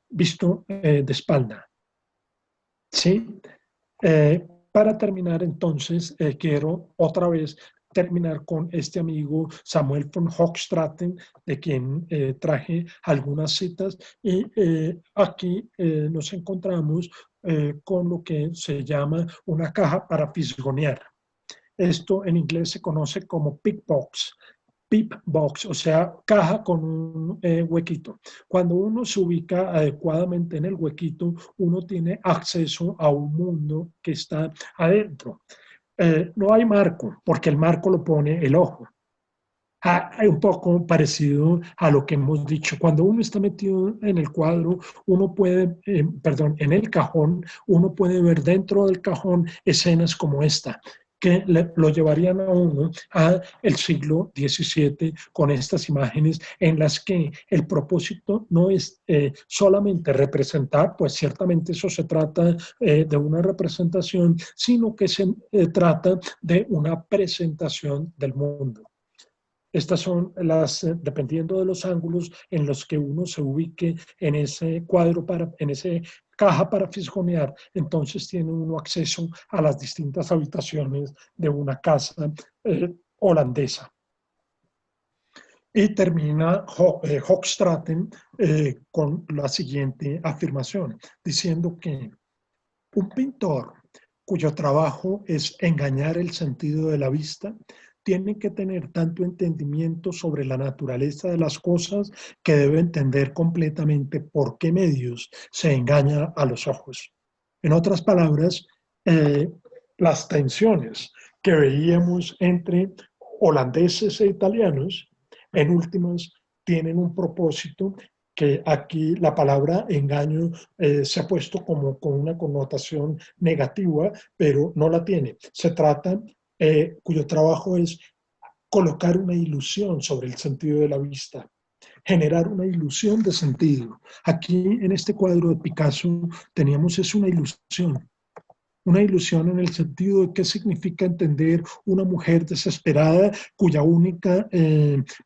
visto de espalda. ¿Sí? Para terminar, entonces, quiero otra vez terminar con este amigo Samuel von Hochstraten, de quien traje algunas citas, y aquí nos encontramos con lo que se llama una caja para fisgonear. Esto en inglés se conoce como pick box. Peep box, o sea, caja con un huequito. Cuando uno se ubica adecuadamente en el huequito, uno tiene acceso a un mundo que está adentro. No hay marco, porque el marco lo pone el ojo. Hay un poco parecido a lo que hemos dicho. Cuando uno está metido en el cuadro, uno puede, en el cajón, uno puede ver dentro del cajón escenas como esta, que lo llevarían a uno al siglo XVII con estas imágenes en las que el propósito no es solamente representar, pues ciertamente eso se trata de una representación, sino que se trata de una presentación del mundo. Estas son las, dependiendo de los ángulos en los que uno se ubique en ese cuadro, en ese caja para fisgonear, entonces tiene uno acceso a las distintas habitaciones de una casa holandesa. Y termina Hochstraten con la siguiente afirmación, diciendo que un pintor cuyo trabajo es engañar el sentido de la vista tiene que tener tanto entendimiento sobre la naturaleza de las cosas que debe entender completamente por qué medios se engaña a los ojos. En otras palabras, las tensiones que veíamos entre holandeses e italianos, en últimas, tienen un propósito que aquí la palabra engaño se ha puesto como con una connotación negativa, pero no la tiene. Se trata cuyo trabajo es colocar una ilusión sobre el sentido de la vista. generar una ilusión de sentido. Aquí en este cuadro de Picasso teníamos es una ilusión en el sentido de qué significa entender una mujer desesperada cuya única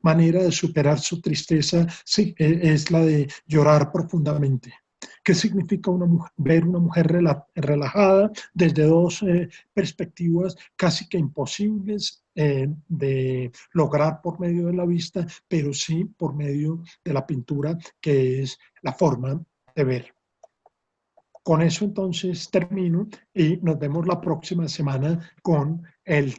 manera de superar su tristeza es la de llorar profundamente. ¿Qué significa ver una mujer relajada desde dos perspectivas casi que imposibles de lograr por medio de la vista, pero sí por medio de la pintura, que es la forma de ver? Con eso entonces termino y nos vemos la próxima semana con el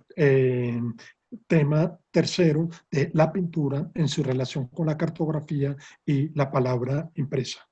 tema tercero de la pintura en su relación con la cartografía y la palabra impresa.